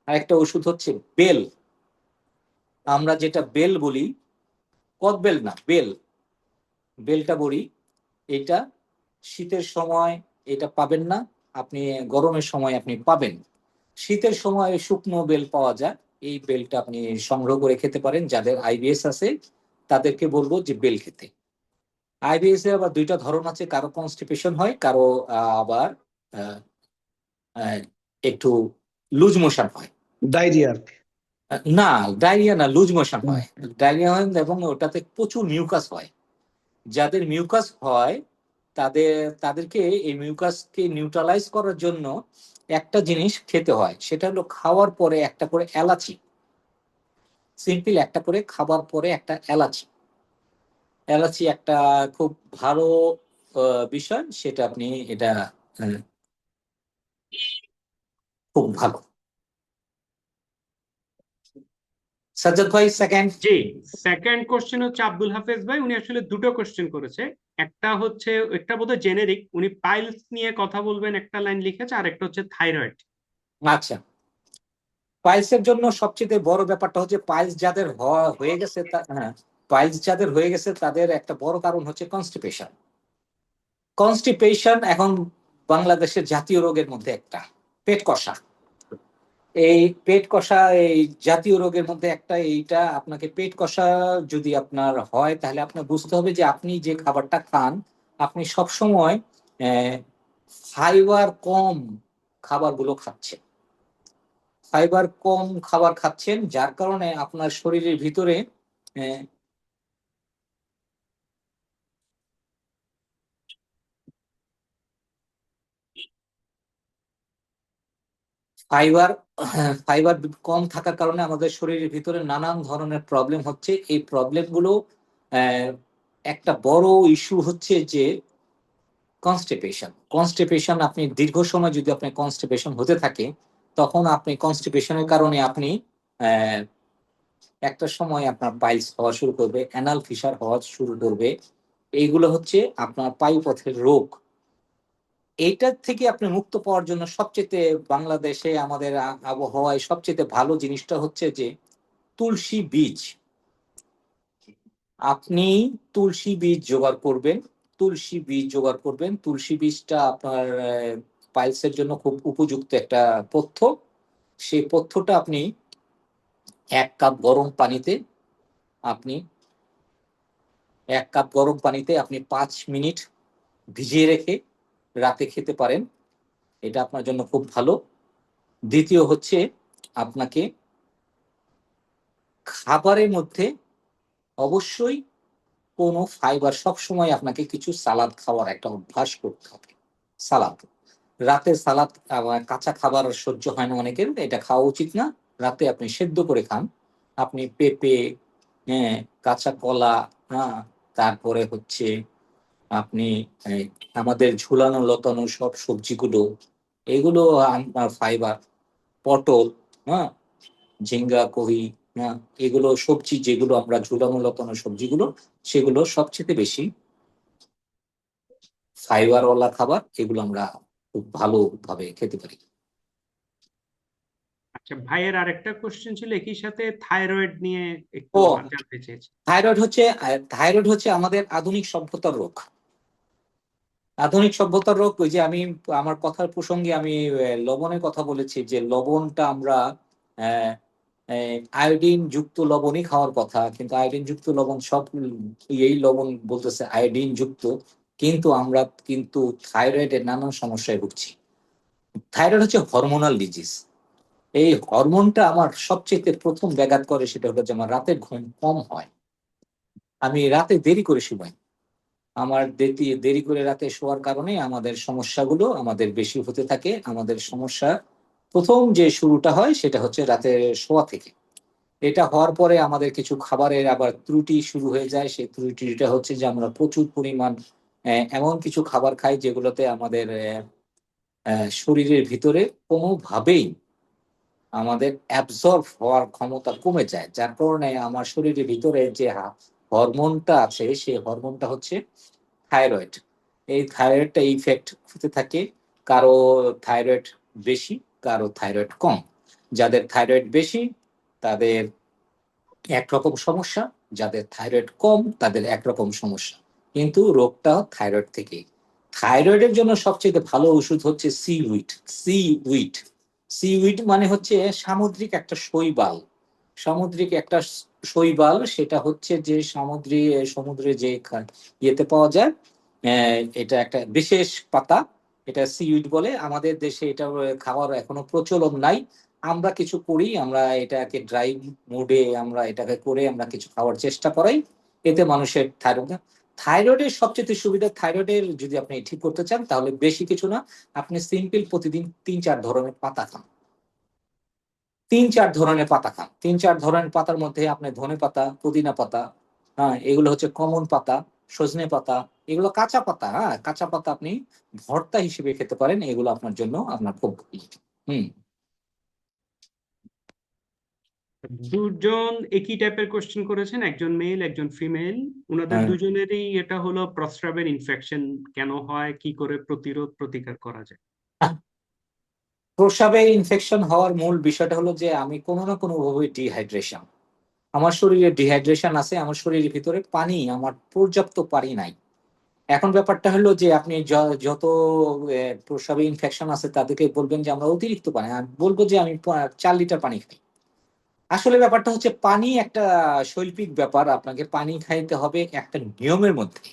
Speaker 2: আরেকটা ওষুধ হচ্ছে বেল। আমরা যেটা বেল বলি, কদবেল না, বেল, বেলটা বলি। এটা শীতের সময় এটা পাবেন না, আপনি গরমের সময় আপনি পাবেন। শীতের সময় শুকনো বেল পাওয়া যায়, এই বেলটা আপনি সংগ্রহ করে খেতে পারেন। যাদের আইবিএস আছে তাদেরকে বলবো যে বেল খেতে। আইবিএস এর আবার দুইটা ধরন আছে, কারো কনস্টিপেশন হয়, কারো আবার আহ, আহ, একটু লুজ মোশন হয়।
Speaker 3: ডায়রিয়া।
Speaker 2: না, ডায়রিয়া না, লুজ মোশন
Speaker 3: হুম।
Speaker 2: হয়। ডায়রিয়া হয় এবং ওটাতে প্রচুর মিউকাস হয়। যাদের মিউকাস হয় তাদের তাদেরকে এই মিউকাসকে নিউট্রালাইজ করার জন্য একটা জিনিস খেতে হয়, সেটা হলো খাওয়ার পরে একটা করে এলাচি। সিম্পল একটা করে খাবার পরে একটা এলাচি। এলাচি একটা খুব ভালো বিষয়, সেটা আপনি এটা আহ, খুব ভালো। সাজ্জাদ ভাই সেকেন্ড।
Speaker 1: জি, সেকেন্ড কোশ্চেন হচ্ছে আব্দুল হাফেজ ভাই, উনি আসলে দুটো কোশ্চেন করেছে। একটা হচ্ছে, একটা বোধহয় জেনেরিক, উনি পাইলস নিয়ে কথা বলবেন একটা লাইন লিখেছে, আর একটা হচ্ছে থাইরয়েড।
Speaker 2: আচ্ছা, পাইলসের জন্য সবচেয়ে বড় ব্যাপারটা হচ্ছে পাইলস যাদের হয়ে গেছে হ্যাঁ, পাইলস যাদের হয়ে গেছে তাদের একটা বড় কারণ হচ্ছে কনস্টিপেশন। কনস্টিপেশন এখন বাংলাদেশের জাতীয় রোগের মধ্যে একটা, পেট কষা। এই পেট কষা এই জাতীয় রোগের মধ্যে একটা, এইটা আপনাকে পেট কষা যদি আপনার হয় তাহলে আপনার বুঝতে হবে যে আপনি যে খাবারটা খান আপনি সবসময় ফাইবার কম খাবারগুলো খাচ্ছেন। ফাইবার কম খাবার খাচ্ছেন যার কারণে আপনার শরীরের ভিতরে ফাইবার ফাইবার কম থাকার কারণে আমাদের শরীরের ভিতরে নানান ধরনের প্রবলেম হচ্ছে। এই প্রবলেমগুলো একটা বড় ইস্যু হচ্ছে যে কনস্টিপেশন। কনস্টিপেশন আপনি দীর্ঘ সময় যদি আপনি কনস্টিপেশন হতে থাকে তখন আপনি কনস্টিপেশনের কারণে আপনি আহ, একটা সময় আপনার পাইলস হওয়া শুরু করবে, অ্যানাল ফিসার হওয়া শুরু করবে। এইগুলো হচ্ছে আপনার পায়ুপথের রোগ। এইটার থেকে আপনি মুক্ত পাওয়ার জন্য সবচেয়ে বাংলাদেশে আমাদের আবহাওয়ায় সবচেয়ে ভালো জিনিসটা হচ্ছে যে তুলসী বীজ। আপনি তুলসী বীজ জোগাড় করবেন। তুলসী বীজ জোগাড় করবেন, তুলসী বীজটা আপনার পাইলসের জন্য খুব উপযুক্ত একটা পথ্য। সেই পথ্যটা আপনি 1 কাপ গরম পানিতে আপনি 1 কাপ গরম পানিতে আপনি 5 মিনিট ভিজিয়ে রেখে রাতে খেতে পারেন। এটা আপনার জন্য খুব ভালো। দ্বিতীয় হচ্ছে আপনাকে খাবারের মধ্যে অবশ্যই কোনো ফাইবার, সবসময় আপনাকে কিছু সালাদ খাওয়ার একটা অভ্যাস করতে হবে। সালাদ, রাতে সালাদ কাঁচা খাবার সহ্য হয় না অনেকের, এটা খাওয়া উচিত না। রাতে আপনি সেদ্ধ করে খান। আপনি পেঁপে, হ্যাঁ, কাঁচা কলা, হ্যাঁ, তারপরে হচ্ছে আপনি এই, আমাদের ঝুলানো লতানো সব সবজিগুলো, এগুলো আপনার ফাইবার। পটল, হ্যাঁ, ঝিঙ্গা, কড়ি, হ্যাঁ, এগুলো সবজি যেগুলো আমরা ঝুলানো লতানো সবজিগুলো, সেগুলো সবচেয়ে বেশি ফাইবারওয়ালা খাবার। এগুলো আমরা খুব ভালোভাবে খেতে পারি।
Speaker 1: আচ্ছা, ভাইয়ের আরেকটা কোশ্চেন ছিল একই সাথে থাইরয়েড নিয়ে একটু
Speaker 2: ও,
Speaker 1: জানতে চেয়েছি।
Speaker 2: থাইরয়েড হচ্ছে আমাদের আধুনিক সভ্যতার রোগ। আধুনিক সভ্যতার রোগ, ওই যে আমি আমার কথার প্রসঙ্গে আমি লবণের কথা বলেছি যে লবণটা আমরা আয়োডিন যুক্ত লবণই খাওয়ার কথা, কিন্তু আয়োডিন যুক্ত লবণ সব এই লবণ বলতেছে আয়োডিন যুক্ত, কিন্তু আমরা কিন্তু থাইরয়েডের নানান সমস্যায় ভুগছি। থাইরয়েড হচ্ছে হরমোনাল ডিজিজ। এই হরমোনটা আমার সবচেয়ে প্রথম ব্যাঘাত করে, সেটা হলো যে আমার রাতে ঘুম কম হয়। আমি রাতে দেরি করে শুই। আমার দেরি করে রাতে শোয়ার কারণে আমাদের সমস্যাগুলো আমাদের বেশি হতে থাকে। আমাদের সমস্যা প্রথম যে শুরুটা হয় সেটা হচ্ছে রাতে শোয়া থেকে। এটা হওয়ার পরে আমাদের কিছু খাবারের আবার ত্রুটি শুরু হয়ে যায়। সেই ত্রুটিটা হচ্ছে যে আমরা প্রচুর পরিমাণ এমন কিছু খাবার খাই যেগুলোতে আমাদের শরীরের ভিতরে কোনোভাবেই আমাদের অ্যাবজর্ব হওয়ার ক্ষমতা কমে যায়, যার কারণে আমার শরীরের ভিতরে যে হরমোনটা আছে সেই হরমোনটা হচ্ছে থাইরয়েড। এই থাইরয়েডটা ইফেক্ট হতে থাকে। কারো থাইরয়েড বেশি, কারো থাইরয়েড কম। যাদের থাইরয়েড বেশি তাদের একরকম সমস্যা, যাদের থাইরয়েড কম তাদের একরকম সমস্যা, কিন্তু রোগটা থাইরয়েড থেকেই। থাইরয়েডের জন্য সবচেয়ে ভালো ওষুধ হচ্ছে seaweed. Seaweed, seaweed মানে হচ্ছে সামুদ্রিক একটা শৈবাল। সামুদ্রিক একটা শৈবাল, সেটা হচ্ছে যে সমুদ্রে যে ইয়েতে পাওয়া যায়। এটা একটা বিশেষ পাতা, এটা সিউইড বলে। আমাদের দেশে এটা খাওয়ার এখনো প্রচলন নাই। আমরা কিছু করি, আমরা এটাকে ড্রাই মুডে আমরা এটাকে করে আমরা কিছু খাওয়ার চেষ্টা করাই। এতে মানুষের থাইরয়েডের সবচেয়ে সুবিধা, থাইরয়েডের যদি আপনি ঠিক করতে চান তাহলে বেশি কিছু না, আপনি সিম্পল প্রতিদিন 3-4 ধরনের পাতা খান। 3-4 ধরনের পাতা খান। 3-4 ধরনের পাতার মধ্যে আপনি ধনে পাতা, পুদিনা পাতা, হ্যাঁ, এগুলো হচ্ছে কমন পাতা, সজনে পাতা, এগুলো কাঁচা পাতা। হ্যাঁ, কাঁচা পাতা আপনি ভর্তা হিসেবে খেতে পারেন, এগুলো আপনার জন্য আপনার খুব হুম।
Speaker 1: দুজন একই টাইপের কোশ্চেন করেছেন, একজন মেল একজন ফিমেল। ওনাদের
Speaker 2: হ্যাঁ,
Speaker 1: দুজনেরই এটা হলো প্রস্রাবের ইনফেকশন কেন হয়, কি করে প্রতিরোধ প্রতিকার করা যায়।
Speaker 2: প্রস্রাবে ইনফেকশন হওয়ার মূল বিষয়টা হলো যে আমি কোনো না কোনো ভাবে ডিহাইড্রেশন, আমার শরীরে ডিহাইড্রেশন আছে, আমার শরীরের ভিতরে পানি, আমার পর্যাপ্ত পানি নাই। এখন ব্যাপারটা হলো যে আপনি যত প্রস্রাবে ইনফেকশন আছে তাদেরকে বলবেন যে আমরা অতিরিক্ত পানি, আমি বলবো যে আমি 4 লিটার পানি খাই। আসলে ব্যাপারটা হচ্ছে পানি একটা শৈল্পিক ব্যাপার, আপনাকে পানি খাইতে হবে একটা নিয়মের মধ্যে।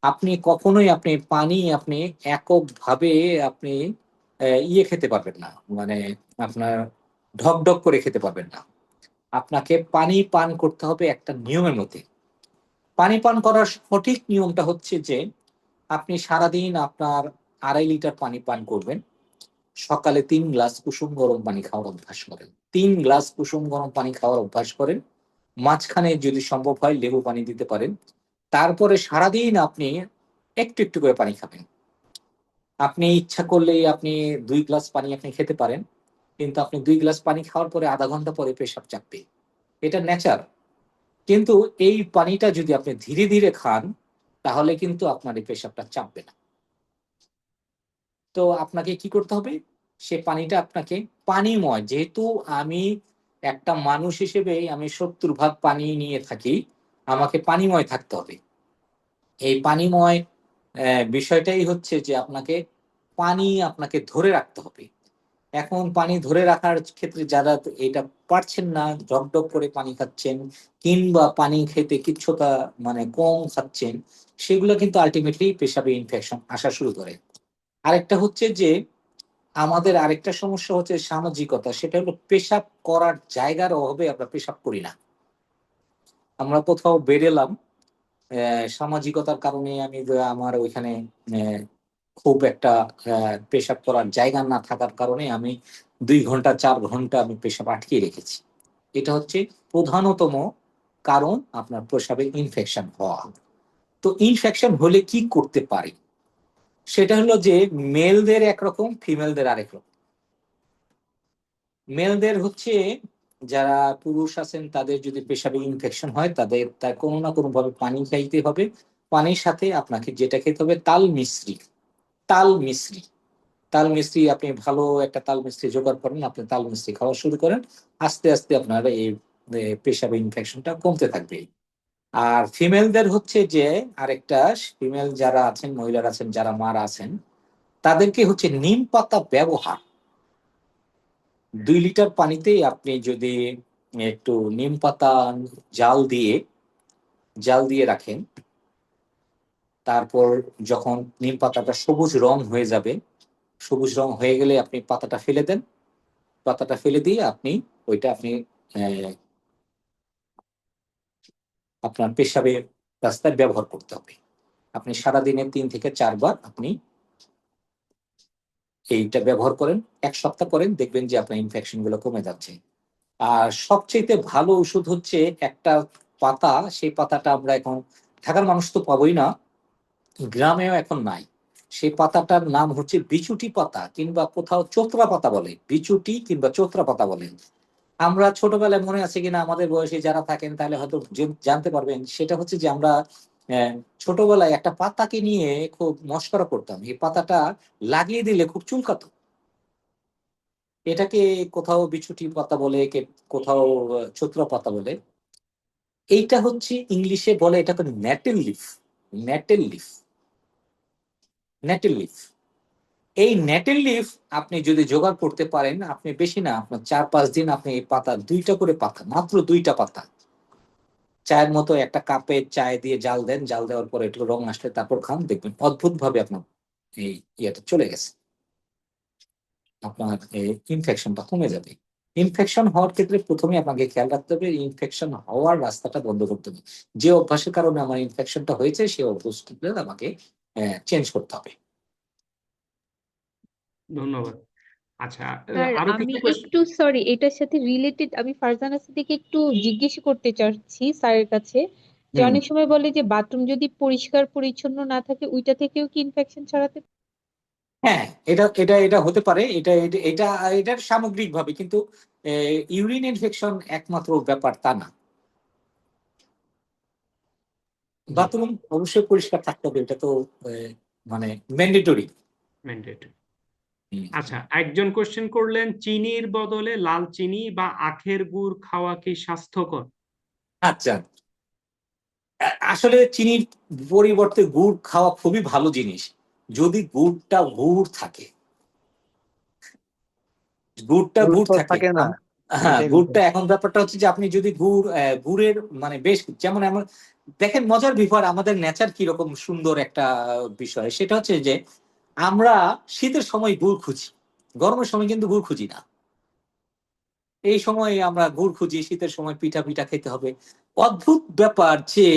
Speaker 2: আপনি কখনোই পানি আপনি এককভাবে আপনি ইয়ে খেতে পারবেন না, মানে আপনার ঢক ঢক করে খেতে পারবেন না। আপনাকে পানি পান করতে হবে একটা নিয়মের মধ্যে। পানি পান করার সঠিক নিয়মটা হচ্ছে যে আপনি সারাদিন আপনার 2.5 লিটার পানি পান করবেন। সকালে 3 গ্লাস কুসুম গরম পানি খাওয়ার অভ্যাস করেন, 3 গ্লাস কুসুম গরম পানি খাওয়ার অভ্যাস করেন। মাঝখানে যদি সম্ভব হয় লেবু পানি দিতে পারেন। তারপরে সারাদিন আপনি একটু একটু করে পানি খাবেন। আপনি ইচ্ছা করলেই আপনি 2 গ্লাস পানি আপনি খেতে পারেন, কিন্তু আপনি 2 গ্লাস পানি খাওয়ার পরে আধা ঘন্টা পরে পেশাব চাপবে, এটা নেচার। কিন্তু এই পানিটা যদি আপনি ধীরে ধীরে খান তাহলে কিন্তু আপনার এই পেশাবটা চাপবে না। তো আপনাকে কি করতে হবে, সে পানিটা আপনাকে পানিময়, যেহেতু আমি একটা মানুষ হিসেবে আমি 70 ভাগ পানি নিয়ে থাকি, আমাকে পানিময় থাকতে হবে। এই পানিময় বিষয়টাই হচ্ছে যে পানি আপনাকে ধরে রাখতে হবে। এখন পানি ধরে রাখার ক্ষেত্রে যারা এটা পারছেন না, ঢকঢক করে পানি খাচ্ছেন কিংবা পানি খেতে কিছুটা মানে কম খাচ্ছেন, সেগুলো কিন্তু আলটিমেটলি পেশাবে ইনফেকশন আসা শুরু করে। আরেকটা হচ্ছে যে আমাদের আরেকটা সমস্যা হচ্ছে সামাজিকতা, সেটা হলো পেশাব করার জায়গার অভাবে আমরা পেশাব করি না। আমরা কোথাও বেরেলাম, সামাজিকতার কারণে আমি আমার ওইখানে আহ, খুব একটা পেশাব করার জায়গা না থাকার কারণে আমি 2 ঘন্টা 4 ঘন্টা আমি পেশাব আটকে রেখেছি। এটা হচ্ছে প্রধানতম কারণ আপনার প্রস্রাবে ইনফেকশন হওয়া। তো ইনফেকশন হলে কি করতে পারি, সেটা হলো যে মেলদের একরকম, ফিমেলদের আরেক রকম। মেলদের হচ্ছে যারা পুরুষ আছেন তাদের যদি পেশাবে ইনফেকশন হয় তাদের তার কোনো না কোনো ভাবে পানি খাইতে হবে। পানির সাথে আপনাকে যেটা খেতে হবে তাল মিশ্রি। তাল মিশ্রি, তাল মিস্ত্রি আপনি ভালো একটা তাল মিস্ত্রি জোগাড় করেন, আপনি তাল মিস্ত্রি খাওয়া শুরু করেন। আস্তে আস্তে আপনার এই পেশাবে ইনফেকশনটা কমতে থাকবে। আর ফিমেলদের হচ্ছে যে আরেকটা, ফিমেল যারা আছেন, মহিলারা আছেন, যারা মারা আছেন, তাদেরকে হচ্ছে নিম পাতা ব্যবহার। 2 লিটার পানিতে আপনি যদি একটু নিম পাতা জাল দিয়ে জাল দিয়ে রাখেন, তারপর যখন নিম পাতাটা সবুজ রং হয়ে যাবে, সবুজ রং হয়ে গেলে আপনি পাতাটা ফেলে দেন। পাতাটা ফেলে দিয়ে ওইটা আপনি আহ, আপনার পেশাবের রাস্তায় ব্যবহার করতে হবে। আপনি সারাদিনে 3 থেকে 4 বার আপনি এইটা ব্যবহার করেন, 1 সপ্তাহ করেন, দেখবেন যে আপনার ইনফেকশন গুলো কমে যাচ্ছে। আর সবচেয়ে ভালো ওষুধ হচ্ছে একটা পাতা, সেই পাতাটা আমরা এখন ঢাকার মানুষ তো পাবোই না, গ্রামেও এখন নাই। সেই পাতাটার নাম হচ্ছে বিচুটি পাতা, কিংবা কোথাও চোত্রা পাতা বলে, বিচুটি কিংবা চোত্রা পাতা বলে। আমরা ছোটবেলায় মনে আছে কিনা আমাদের বয়সে যারা থাকেন তাহলে হয়তো জানতে পারবেন, সেটা হচ্ছে যে আমরা আহ, ছোটবেলায় একটা পাতাকে নিয়ে খুব মশকরা করতাম, এই পাতাটা লাগিয়ে দিলে খুব চুলকাতো। এটাকে কোথাও বিছুটি পাতা বলে, কোথাও চোত্রা পাতা বলে। এইটা হচ্ছে ইংলিশে বলে এটাকে nettle leaf. Nettle leaf, nettle leaf. এই নেটেল লিফ আপনি যদি জোগাড় করতে পারেন, আপনি বেশি না, আপনার 4-5 দিন আপনি এই পাতা 2টা করে পাতা, মাত্র 2টা পাতা চায়ের মতো একটা কাপে চায় দিয়ে জাল দেন, জাল দেওয়ার পরে একটু রং আসলে তারপর খান, দেখবেন অদ্ভুত ভাবে আপনার এই ইয়েটা চলে গেছে, আপনার ইনফেকশনটা কমে যাবে। ইনফেকশন হওয়ার ক্ষেত্রে প্রথমে আপনাকে খেয়াল রাখতে হবে ইনফেকশন হওয়ার রাস্তাটা বন্ধ করতে হবে। যে অভ্যাসের কারণে আমার ইনফেকশনটা হয়েছে সেই অভ্যাসটা আমাকে চেঞ্জ করতে হবে।
Speaker 1: ধন্যবাদ। আচ্ছা,
Speaker 3: স্যার
Speaker 1: আরো
Speaker 3: আমি
Speaker 1: কিছু কোয়েশ্চেন।
Speaker 3: একটু সরি, এটার সাথে রিলেটেড আমি ফারজানা থেকে একটু জিজ্ঞেস করতে চাচ্ছি স্যারের কাছে, যে
Speaker 2: হুম।
Speaker 3: অনেক সময় বলে যে বাথরুম যদি পরিষ্কার পরিচ্ছন্ন না থাকে ওইটা থেকেও কি ইনফেকশন ছড়াতে পারে?
Speaker 2: হ্যাঁ, এটা এটা এটা হতে পারে, এটা এটা এটা এটার সামগ্রিক ভাবে, কিন্তু ইউরিন ইনফেকশন একমাত্র ব্যাপার তা না।
Speaker 1: জি,
Speaker 2: বাথরুম অবশ্যই পরিষ্কার থাকতে হবে, এটা তো আহ, মানে ম্যান্ডেটরি।
Speaker 1: ম্যান্ডেটরি। আচ্ছা, একজন কোশ্চেন করলেন, চিনির বদলে লাল চিনি বা আখের গুড় খাওয়া কি স্বাস্থ্যকর?
Speaker 2: আচ্ছা, আসলে চিনির পরিবর্তে গুড় খাওয়া খুবই ভালো জিনিস, যদি গুড়টা গুড় থাকে, গুড়টা
Speaker 4: গুড়
Speaker 2: গুড়
Speaker 4: তো
Speaker 2: থাকে।
Speaker 4: থাকে না,
Speaker 2: হ্যাঁ,
Speaker 4: এটাই
Speaker 2: গুড়টা
Speaker 4: বিষয়।
Speaker 2: এখন ব্যাপারটা হচ্ছে যে আপনি যদি গুড়ের মানে বেশ যেমন এমন দেখেন, মজার বিষয় আমাদের নেচার কিরকম সুন্দর একটা বিষয়, সেটা হচ্ছে যে আমরা শীতের সময় গুড় খুঁজি, গরমের সময় কিন্তু গুড় খুঁজি না। এই সময় আমরা গুড় খুঁজি, শীতের সময় পিঠা পিঠা খেতে হবে। অদ্ভুত ব্যাপার যে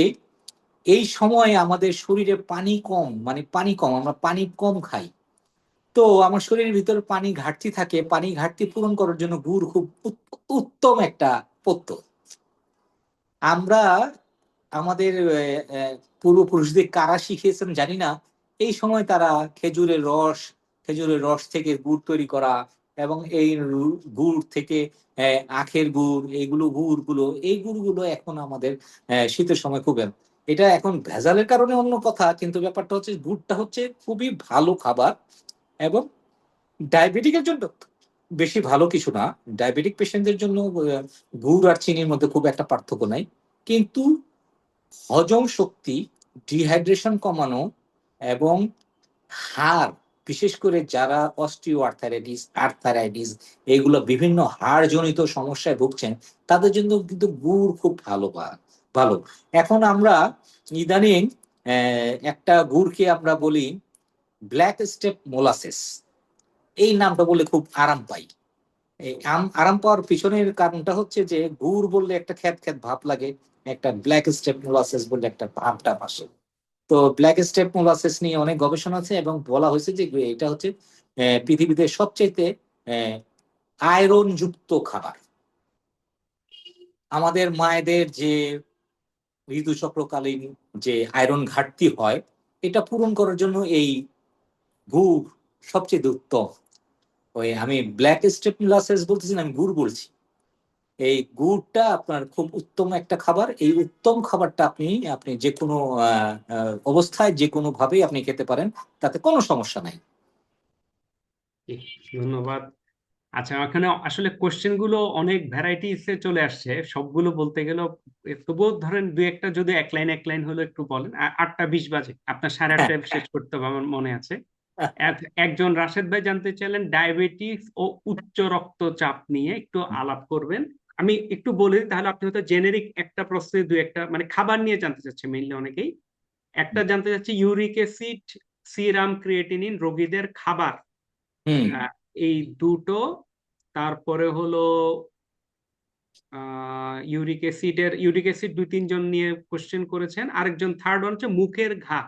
Speaker 2: এই সময় আমাদের শরীরে পানি কম, মানে পানি কম, আমরা পানি কম খাই। তো আমার শরীরের ভিতরে পানি ঘাটতি থাকে, পানি ঘাটতি পূরণ করার জন্য গুড় খুব উত্তম একটা পথ্য। আমরা আমাদের পূর্বপুরুষদের কারা শিখিয়েছেন জানি না, এই সময় তারা খেজুরের রস থেকে গুড় তৈরি করা, এবং এই গুড় থেকে আখের গুড়, এই গুড়গুলো এখন আমাদের শীতের সময় খুব এটা এখন ভেজালের কারণে অন্য কথা, কিন্তু ব্যাপারটা হচ্ছে গুড়টা হচ্ছে খুবই ভালো খাবার। এবং ডায়াবেটিকের জন্য বেশি ভালো কিছু না, ডায়াবেটিক পেশেন্টদের জন্য গুড় আর চিনির মধ্যে খুব একটা পার্থক্য নাই। কিন্তু হজম শক্তি, ডিহাইড্রেশন কমানো, এবং হাড়, বিশেষ করে যারা অস্টিও আর্থারাইটিস এগুলো বিভিন্ন হাড়জনিত সমস্যায় ভুগছেন, তাদের জন্য কিন্তু গুড় খুব ভালো। এখন আমরা ইদানিং একটা গুড়কে আমরা বলি ব্ল্যাক স্টেপ মোলাসেস, এই নামটা বলে খুব আরাম পাই। এই আরাম পাওয়ার পিছনের কারণটা হচ্ছে যে গুড় বললে একটা খ্যাত খ্যাত ভাব লাগে, একটা ব্ল্যাক স্টেপ মোলাসেস বললে একটা ভাবটা আসে। তো ব্ল্যাক স্টেপ মোলাসেস নিয়ে অনেক গবেষণা আছে, এবং বলা হয়েছে যে এটা হচ্ছে পৃথিবীতে সবচেয়ে আয়রন যুক্ত খাবার। আমাদের মায়েদের যে ঋতুচক্রকালীন যে আয়রন ঘাটতি হয়, এটা পূরণ করার জন্য এই গুড় সবচেয়ে উত্তম। আমি ব্ল্যাক স্টেপ মোলাসেস বলতেছি না, আমি গুড় বলছি। এই গুড়টা আপনার খুব উত্তম একটা খাবার, এই উত্তম খাবারটা আপনি আপনি যে কোনো অবস্থায় যে কোনো ভাবেই আপনি খেতে পারেন, তাতে কোনো সমস্যা নাই।
Speaker 1: ধন্যবাদ। আচ্ছা, এখানে আসলে কোশ্চেন গুলো অনেক ভ্যারাইটিসে চলে আসছে, সবগুলো বলতে গেলেও তবুও ধরেন দুই একটা যদি এক লাইন হলো একটু বলেন। 8টা 20 বাজে, আপনার 8:30টায় শেষ করতে হবে আমার মনে আছে। একজন রাশেদ ভাই জানতে চাইলেন ডায়াবেটিস ও উচ্চ রক্তচাপ নিয়ে একটু আলাপ করবেন। আমি একটু বলে দিই, তাহলে আপনি হয়তো জেনেরিক একটা প্রশ্নে দুই একটা মানে খাবার নিয়ে জানতে চাচ্ছে মেইনলি অনেকেই। একটা জানতে চাচ্ছি ইউরিক অ্যাসিড, সিরাম ক্রিয়েটিনিন রোগীদের খাবার,
Speaker 2: হুম।
Speaker 1: আহ, এই দুটো। তারপরে হলো ইউরিক অ্যাসিড 2-3 জন নিয়ে কোশ্চেন করেছেন। আরেকজন থার্ড হচ্ছে মুখের ঘা,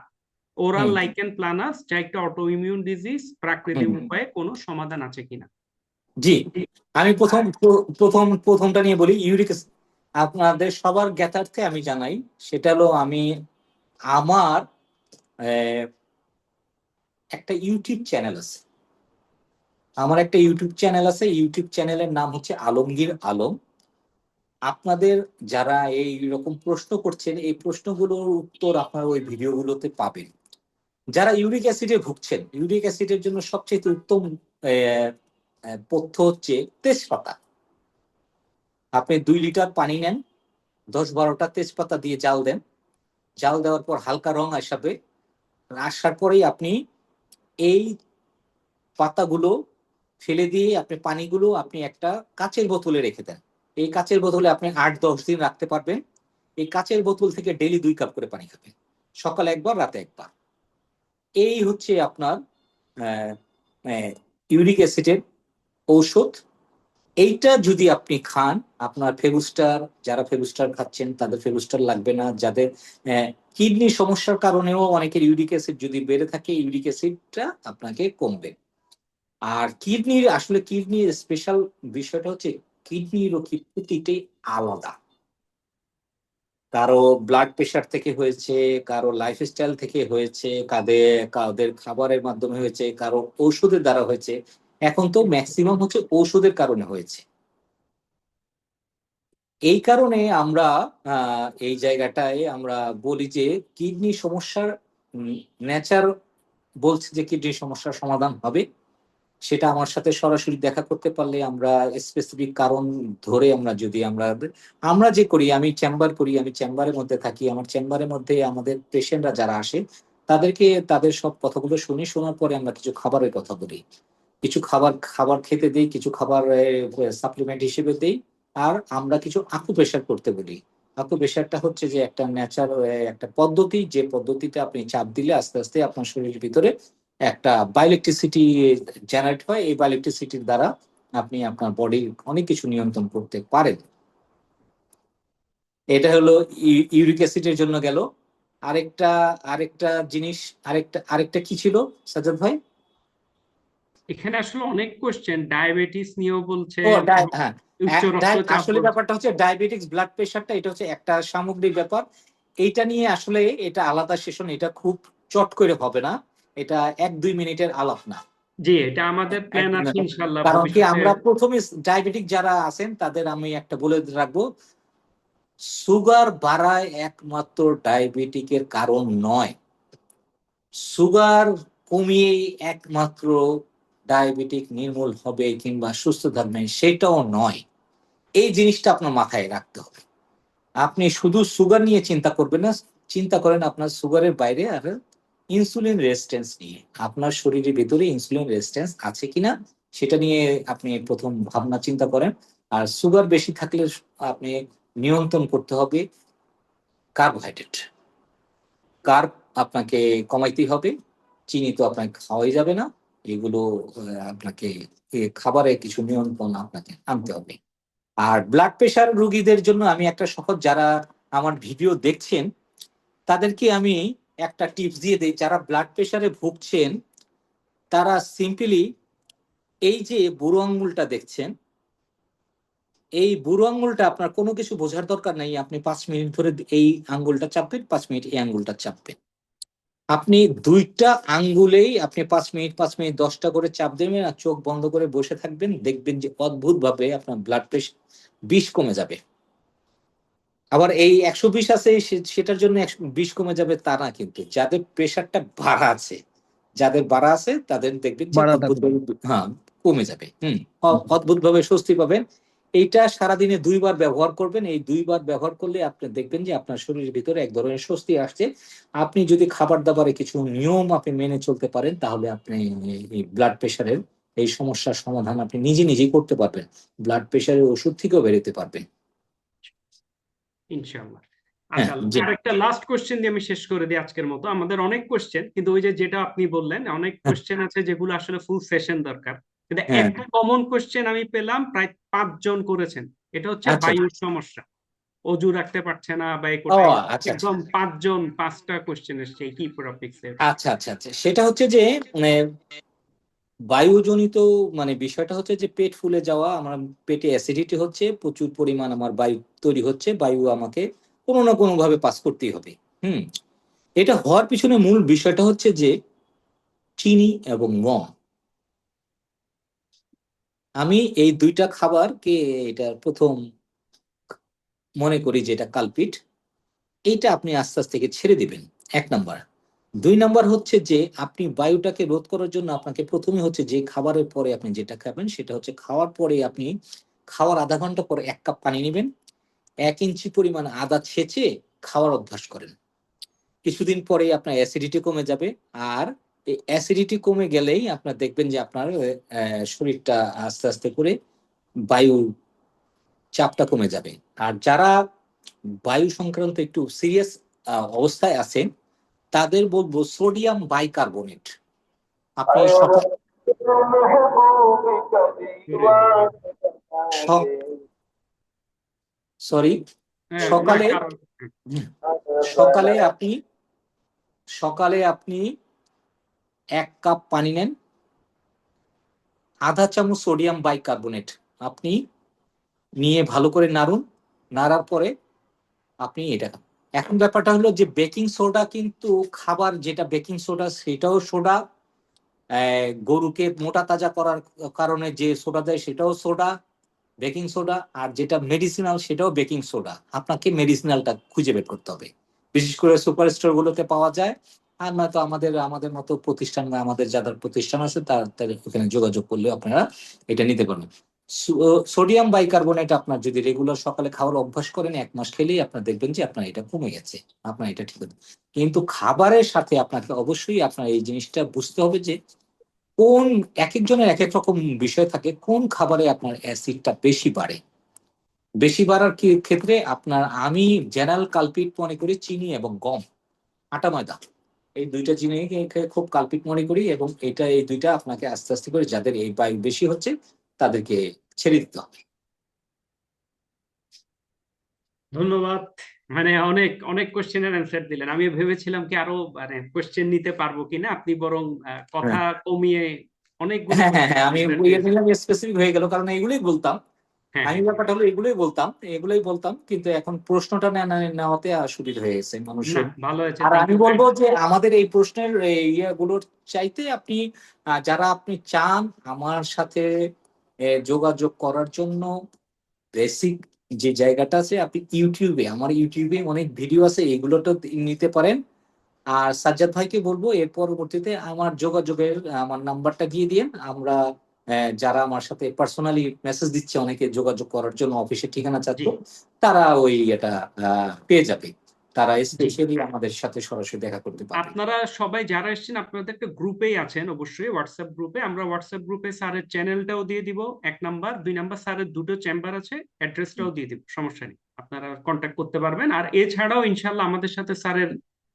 Speaker 1: ওরাল
Speaker 2: হুম।
Speaker 1: লাইকেন প্লানাস, যা একটা অটো ইমিউন ডিজিজ, প্রাকৃতিক
Speaker 2: হুম।
Speaker 1: উপায়ে কোনো সমাধান আছে কিনা।
Speaker 2: জি, আমি প্রথমটা নিয়ে বলি, ইউরিক অ্যাসিড। আপনাদের সবার জ্ঞাতার্থে আমি জানাই, সেটা হলো আমার আহ, একটা ইউটিউব চ্যানেল আছে। ইউটিউব চ্যানেলের নাম হচ্ছে আলমগীর আলম। আপনাদের যারা এই রকম প্রশ্ন করছেন, এই প্রশ্নগুলোর উত্তর আপনার ওই ভিডিওগুলোতে পাবেন। যারা ইউরিক অ্যাসিডে ভুগছেন, ইউরিক অ্যাসিডের জন্য সবচেয়ে উত্তম পথ্য হচ্ছে তেজপাতা। আপনি 2 লিটার পানি নেন, 10-12টা তেজপাতা দিয়ে জাল দেন, জাল দেওয়ার পর হালকা রং আসার পরেই আপনি এই পাতাগুলো ফেলে দিয়ে আপনি পানিগুলো আপনি একটা কাচের বোতলে রেখে দেন। এই কাচের বোতলে আপনি 8-10 দিন রাখতে পারবেন। এই কাচের বোতল থেকে ডেইলি 2 কাপ করে পানি খাবেন, সকালে একবার, রাতে একবার। এই হচ্ছে আপনার ইউরিক অ্যাসিডের ঔষধ। এইটা যদি আপনি খান, আপনার যারা ফেগুস্টার খাচ্ছেন তাদের ফেগুস্টার লাগবে না। যাদের কিডনি সমস্যার কারণেও অনেকের ইউরিক অ্যাসিড যদি বেড়ে থাকে, ইউরিক অ্যাসিডটা আপনাকে কমবে। আর কিডনির স্পেশাল বিষয়টা হচ্ছে কিডনি রোগী প্রতিটাই আলাদা। কারো ব্লাড প্রেশার থেকে হয়েছে, কারো লাইফস্টাইল থেকে হয়েছে, কাদের খাবারের মাধ্যমে হয়েছে, কারো ঔষধের দ্বারা হয়েছে। এখন তো ম্যাক্সিমাম হচ্ছে ঔষধের কারণে হয়েছে। এই কারণে আমরা এই জায়গাটায় আমরা বলি যে কিডনি সমস্যার নেচার বলছে যে কিডনি সমস্যার সমাধান হবে, সেটা আমার সাথে সরাসরি দেখা করতে পারলে আমরা স্পেসিফিক কারণ ধরে আমরা যদি আমরা যে করি, আমি চেম্বার করি, আমি চেম্বারের মধ্যে থাকি, আমার চেম্বারের মধ্যে আমাদের পেশেন্টরা যারা আসে তাদেরকে তাদের সব কথাগুলো শুনি, শোনার পরে আমরা কিছু খাবারের কথা বলি, কিছু খাবার খাবার খেতে দেই, কিছু খাবার সাপ্লিমেন্ট হিসেবে দেই। আর আমরা কিছু আকুপ্রেশার করতে বলি। আকুপ্রেশারটা হচ্ছে যে একটা একটা পদ্ধতি, যে পদ্ধতিতে আপনি চাপ দিলে আস্তে আস্তে আপনার শরীরের ভিতরে একটা বায়োইলেকট্রিসিটি জেনারেট হয়। এই বায়োইলেকট্রিসিটির দ্বারা আপনি আপনার বডির অনেক কিছু নিয়ন্ত্রণ করতে পারেন। এটা হলো ইউরিক অ্যাসিডের জন্য গেল। আরেকটা আরেকটা জিনিস, আরেকটা কি ছিল সাজ্জাদ ভাই?
Speaker 1: এখানে আসলে অনেক কোশ্চেন, ডায়াবেটিস নিয়েও বলছে,
Speaker 2: ও হ্যাঁ,
Speaker 1: উচ্চ রক্তচাপ
Speaker 2: আসলে
Speaker 1: বলছে।
Speaker 2: ব্যাপারটা হচ্ছে ডায়াবেটিক্স, ব্লাড প্রেশারটা এটা হচ্ছে একটা সামগ্রিক ব্যাপার। এইটা নিয়ে আসলে এটা আলাদা সেশন, এটা খুব চট করে হবে না, এটা 1-2 মিনিটের আলাপ না।
Speaker 1: জি, এটা আমাদের প্ল্যান আছে ইনশাল্লাহ
Speaker 2: কারণ কি
Speaker 1: ভবিষ্যতে।
Speaker 2: আমরা প্রথমে ডায়াবেটিক যারা আছেন তাদের আমি একটা বলে রাখবো, সুগার বাড়ায় একমাত্র ডায়াবেটিকের কারণ নয়, সুগার কমিয়েই একমাত্র ডায়াবেটিক নির্মূল হবে কিংবা সুস্থ থাকবেন সেটাও নয়। এই জিনিসটা আপনার মাথায় রাখতে হবে। আপনি শুধু সুগার নিয়ে চিন্তা করবেন না, চিন্তা করেন আপনার সুগারের বাইরে আর ইনসুলিন রেজিস্ট্যান্স নিয়ে, আপনার শরীরের ভিতরে ইনসুলিন রেজিস্ট্যান্স আছে কিনা সেটা নিয়ে আপনি প্রথম ভাবনা চিন্তা করেন। আর সুগার বেশি থাকলে আপনি নিয়ন্ত্রণ করতে হবে কার্বোহাইড্রেট, কার্ব আপনাকে কমাইতে হবে, চিনি তো আপনাকে খাওয়াই যাবে না, এগুলো আপনাকে খাবারে কিছু নিয়ন্ত্রণ আপনাকে আনতে হবে। আর ব্লাড প্রেশার রোগীদের জন্য আমি একটা সহজ, যারা আমার ভিডিও দেখছেন তাদেরকে আমি একটা টিপস দিয়ে দিই, যারা ব্লাড প্রেশারে ভুগছেন তারা সিম্পলি এই যে বুড়ো আঙ্গুলটা দেখছেন, এই বুড়ো আঙ্গুলটা আপনার কোনো কিছু বোঝার দরকার নেই, আপনি 5 মিনিট ধরে এই আঙ্গুলটা চাপবেন, 5 মিনিট এই আঙ্গুলটা চাপবেন। আপনি দুইটা আঙ্গুলেই আপনি 5 মিনিট 5 মিনিট 10টা করে চাপ দেবেন আর চোখ বন্ধ করে বসে থাকবেন, দেখবেন যে অদ্ভুত ভাবে আপনার ব্লাড প্রেশার 20 কমে যাবে। আবার এই 120 আছে সেটার জন্য 120 কমে যাবে তা না, কিন্তু যাদের প্রেশারটা বাড়া আছে, যাদের বাড়া আছে তাদের দেখবেন যে
Speaker 4: বাড়া
Speaker 2: অদ্ভুত
Speaker 4: থাকবে।
Speaker 2: ভাবে কমে যাবে। অদ্ভুত ভাবে স্বস্তি পাবেন। এইটা সারাদিনে 2বার ব্যবহার করবেন, এই 2বার ব্যবহার করলে আপনি দেখবেন যে আপনার শরীরের ভিতরে এক ধরনের স্বস্তি আসছে। আপনি যদি খাবার দাবারে কিছু নিয়ম আপনি মেনে চলতে পারেন তাহলে আপনি এই ব্লাড প্রেশারের এই সমস্যার সমাধান আপনি নিজে নিজেই করতে পারবেন, ব্লাড প্রেশারের ওষুধ থেকেও বেরোতে পারবেন।
Speaker 1: ইনশাআল্লাহ।
Speaker 2: হ্যাঁ
Speaker 1: আচ্ছা,
Speaker 2: জি।
Speaker 1: আরেকটা লাস্ট কোশ্চেন দিয়ে আমি শেষ করে দিই আজকের মতো। আমাদের অনেক কোশ্চেন, কিন্তু ওই যে যেটা আপনি বললেন অনেক
Speaker 2: হ্যাঁ
Speaker 1: কোশ্চেন আছে যেগুলো আসলে ফুল সেশন দরকার, কিন্তু
Speaker 2: হ্যাঁ।
Speaker 1: একটা কমন কোশ্চেন আমি পেলাম, প্রায় 5 জন করেছেন। এটা হচ্ছে
Speaker 2: আচ্ছা
Speaker 1: বায়ুর সমস্যা, অজু রাখতে পারছে না বা
Speaker 2: ও
Speaker 1: কোটায়,
Speaker 2: আচ্ছা আচ্ছা
Speaker 1: একদম 5 জন 5টা কোশ্চেন এসছে কি টপিক্সে।
Speaker 2: আচ্ছা আচ্ছা আচ্ছা, সেটা হচ্ছে যে বায়ুজনিত বিষয়টা হচ্ছে যে পেট ফুলে যাওয়া, আমার পেটে অ্যাসিডিটি হচ্ছে, প্রচুর পরিমাণ আমার বায়ু তৈরি হচ্ছে, বায়ু আমাকে কোনো না কোনো ভাবে পাস করতেই হবে। হুম। এটা হওয়ার পিছনে মূল বিষয়টা হচ্ছে যে চিনি এবং গম। আমি এই দুইটা খাবারকে এটা প্রথম মনে করি যে এটা কালপিট। এইটা আপনি আস্তে আস্তে ছেড়ে দিবেন, 1 নাম্বার। 2 নাম্বার হচ্ছে যে আপনি বায়ুটাকে রোধ করার জন্য আপনাকে প্রথমে হচ্ছে যে খাবারের পরে আপনি যেটা খাবেন সেটা হচ্ছে খাওয়ার পরে আপনি খাওয়ার আধা ঘন্টা পরে 1 কাপ পানি নেবেন, 1 ইঞ্চি পরিমাণ আদা ছেঁচে খাওয়ার অভ্যাস করেন। কিছুদিন পরে আপনার অ্যাসিডিটি কমে যাবে। আর এই অ্যাসিডিটি কমে গেলেই আপনার দেখবেন যে আপনার শরীরটা আস্তে আস্তে করে বায়ু চাপটা কমে যাবে। আর যারা বায়ু সংক্রান্ত একটু সিরিয়াস অবস্থায় আছেন তাদের বলবো সোডিয়াম বাইকার্বনেট। আপনি সকাল সরি
Speaker 1: হ্যাঁ, না
Speaker 2: সকালে
Speaker 1: কারণ
Speaker 2: সকালে আপনি সকালে আপনি 1 কাপ পানি নেন, আধা চামচ সোডিয়াম বাইকার্বনেট আপনি নিয়ে ভালো করে নাড়ুন, নাড়ার পরে আপনি এটা খান। এখন ব্যাপারটা হলো যে বেকিং সোডা কিন্তু খাবার, যেটা বেকিং সোডা সেটাও সোডা, গরুকে মোটা তাজা করার কারণে যে সোডা দেয় সেটাও সোডা, বেকিং সোডা। আর যেটা মেডিসিনাল সেটাও বেকিং সোডা। আপনাকে মেডিসিনালটা খুঁজে বের করতে হবে, বিশেষ করে সুপার স্টোর গুলোতে পাওয়া যায়। আর নয়তো আমাদের আমাদের মতো প্রতিষ্ঠান বা আমাদের যাদের প্রতিষ্ঠান আছে তাদের ওখানে যোগাযোগ করলে আপনারা এটা নিতে পারবেন। সোডিয়াম বাইকার্বনেট আপনার যদি রেগুলার সকালে খাওয়ার অভ্যাস করেন 1 মাস খেলেই আপনার দেখবেন যে আপনার এটা কমে গেছে, আপনার এটা ঠিক আছে। কিন্তু খাবারের সাথে আপনাকে অবশ্যই আপনার এই জিনিসটা বুঝতে হবে যে কোন এক একজনের এক এক রকম বিষয় থাকে, কোন খাবারে আপনার অ্যাসিডটা বেশি বাড়ে। বেশি বাড়ার ক্ষেত্রে আপনার আমি জেনারেল কালপিট মনে করি চিনি এবং গম, আটা ময়দা, এই দুইটা জিনিসকে খুব কালপিট মনে করি, এবং এই দুইটা আপনাকে আস্তে আস্তে করে যাদের এই বায়ু বেশি হচ্ছে তাদেরকে ছেড়ে দিতে হবে।
Speaker 1: ধন্যবাদ। মানে অনেক অনেক কোশ্চেনের অ্যান্সার দিলেন। আমি ভেবেছিলাম কি আরো মানে কোশ্চেন নিতে পারবো কিনা, আপনি বরং কথা
Speaker 2: হ্যাঁ
Speaker 1: কমিয়ে অনেকগুলো
Speaker 2: হ্যাঁ হ্যাঁ
Speaker 1: কোশ্চেন
Speaker 2: হ্যাঁ, আমি
Speaker 1: অ্যান্সার
Speaker 2: ইয়ে
Speaker 1: দিয়েছেন।
Speaker 2: নিলাম, স্পেসিফিক হয়ে গেল, কারণ এগুলোই বলতাম।
Speaker 1: হ্যাঁ
Speaker 2: আমি
Speaker 1: হ্যাঁ হ্যাঁ।
Speaker 2: ব্যাপারটা হলো এগুলোই বলতাম, কিন্তু এখন প্রশ্নটা সুবিধা হয়ে গেছে
Speaker 1: না,
Speaker 2: মানুষের।
Speaker 1: ভালো হয়েছে,
Speaker 2: আর
Speaker 1: থ্যাংক
Speaker 2: আমি
Speaker 1: ইউ।
Speaker 2: বলবো যে আমাদের এই প্রশ্নের ইয়েগুলোর চাইতে আপনি যারা আপনি চান আমার সাথে যোগাযোগ করার জন্য, বেসিক যে জায়গাটা আছে, আপনি আমার ইউটিউবে অনেক ভিডিও আছে, এগুলোটা নিতে পারেন। আর সাজ্জাদ ভাইকে বলবো এর পরবর্তীতে আমার নাম্বারটা দিয়ে দিন। আমরা যারা আমার সাথে পার্সোনালি মেসেজ দিচ্ছে অনেকে যোগাযোগ করার জন্য, অফিসের ঠিকানা
Speaker 1: জি
Speaker 2: চাচ্ছ, তারা ওই এটা পেয়ে যাবে। তারা
Speaker 1: জি।
Speaker 2: স্পেশালি আমাদের সাথে সরাসরি দেখা করতে পারবে।
Speaker 1: আপনারা সবাই যারা এসেছেন আপনাদের একটা গ্রুপেই আছেন, অবশ্যই হোয়াটসঅ্যাপ গ্রুপে। আমরা হোয়াটসঅ্যাপ গ্রুপে স্যারের চ্যানেলটাও দিয়ে দিব 1 নাম্বার, 2 নাম্বার স্যারের দুটো চেম্বার আছে, অ্যাড্রেসটাও দিয়ে দিব, সমস্যা নেই, আপনারা কন্ট্যাক্ট করতে পারবেন। আর এছাড়াও ইনশাল্লাহ আমাদের সাথে স্যারের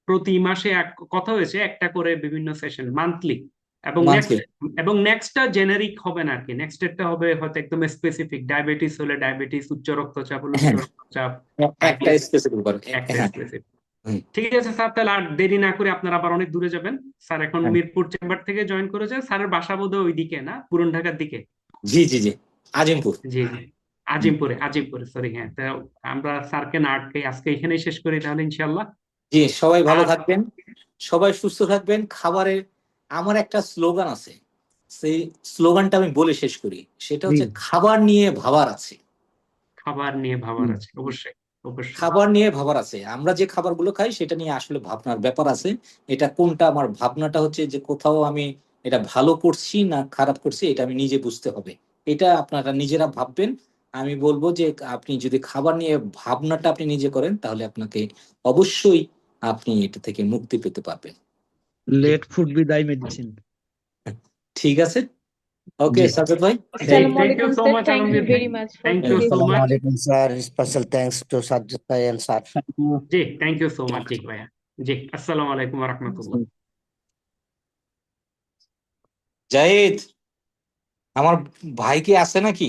Speaker 1: প্রতি মাসে কথা হয়েছে একটা করে বিভিন্ন সেশন মান্থলি, এবং
Speaker 2: মান্থলি
Speaker 1: নেক্সট নেক্সটটা জেনারিক হবে না আর কি। নেক্সটেরটা হবে হয়তো একদম স্পেসিফিক, ডায়াবেটিস হলে ডায়াবেটিস, উচ্চ রক্তচাপ হলে উচ্চ
Speaker 2: হ্যাঁ,
Speaker 1: রক্তচাপ,
Speaker 2: একটা
Speaker 1: আইবিএস
Speaker 2: স্পেসিফিক
Speaker 1: একটা
Speaker 2: হ্যাঁ।
Speaker 1: স্পেসিফিক।
Speaker 2: হুম,
Speaker 1: ঠিক আছে স্যার, তাহলে আর দেরি না করে আপনারা আবার অনেক দূরে যাবেন। স্যার এখন
Speaker 2: হ্যাঁ।
Speaker 1: মিরপুর চেম্বার থেকে জয়েন করেছেন, স্যারের বাসা বোধহয় ওইদিকে না, পুরান ঢাকার দিকে?
Speaker 2: জি জি জি, আজিমপুর।
Speaker 1: জি জি।
Speaker 2: হুম।
Speaker 1: আজিমপুরে, সরি, হ্যাঁ। তো আমরা স্যারকে না আটকে আজকে এখানেই শেষ করি তাহলে ইনশাল্লাহ।
Speaker 2: জি, সবাই ভালো
Speaker 1: আর
Speaker 2: থাকবেন, সবাই সুস্থ থাকবেন। খাবারের আমার একটা স্লোগান আছে, সেই স্লোগানটা আমি বলে শেষ করি, সেটা
Speaker 4: জি।
Speaker 2: হচ্ছে খাবার নিয়ে ভাবার আছে।
Speaker 1: খাবার নিয়ে ভাবার
Speaker 2: হুম।
Speaker 1: আছে, অবশ্যই অবশ্যই।
Speaker 2: খাবার নিয়ে ভাবার আছে, আমরা যে খাবারগুলো খাই সেটা নিয়ে আসলে ভাবনার ব্যাপার আছে। এটা কোনটা আমার ভাবনাটা হচ্ছে যে কোথাও আমি এটা ভালো করছি না খারাপ করছি, এটা আমি নিজে বুঝতে হবে। এটা আপনারা নিজেরা ভাববেন। আমি বলবো যে আপনি যদি খাবার নিয়ে ভাবনাটা আপনি নিজে করেন, তাহলে আপনাকে অবশ্যই আপনি এটা থেকে মুক্তি পেতে পারবেন।
Speaker 1: জি
Speaker 4: লেট ফুড বিদায় মেডিসিন।
Speaker 2: ঠিক আছে, ওকে
Speaker 4: জি।
Speaker 2: সাজ্জাদ ভাই।
Speaker 3: আসসালামু
Speaker 1: থ্যাংক ইউ
Speaker 3: আলাইকুম
Speaker 1: so
Speaker 3: sir,
Speaker 1: much
Speaker 3: thank you
Speaker 1: Alamgir ভাই,
Speaker 3: very much for
Speaker 1: thank you
Speaker 2: okay,
Speaker 1: so
Speaker 3: today's.
Speaker 1: Much.
Speaker 5: Assalamualaikum sir. Special thanks to Sajid Bhai and sir.
Speaker 1: জি, থ্যাংক ইউ সো মাচ। জি ভাইয়া। জি, আসসালামু আলাইকুম ওয়া রাহমাতুল্লাহ।
Speaker 2: জাহিদ, আমার ভাই কি আছে নাকি?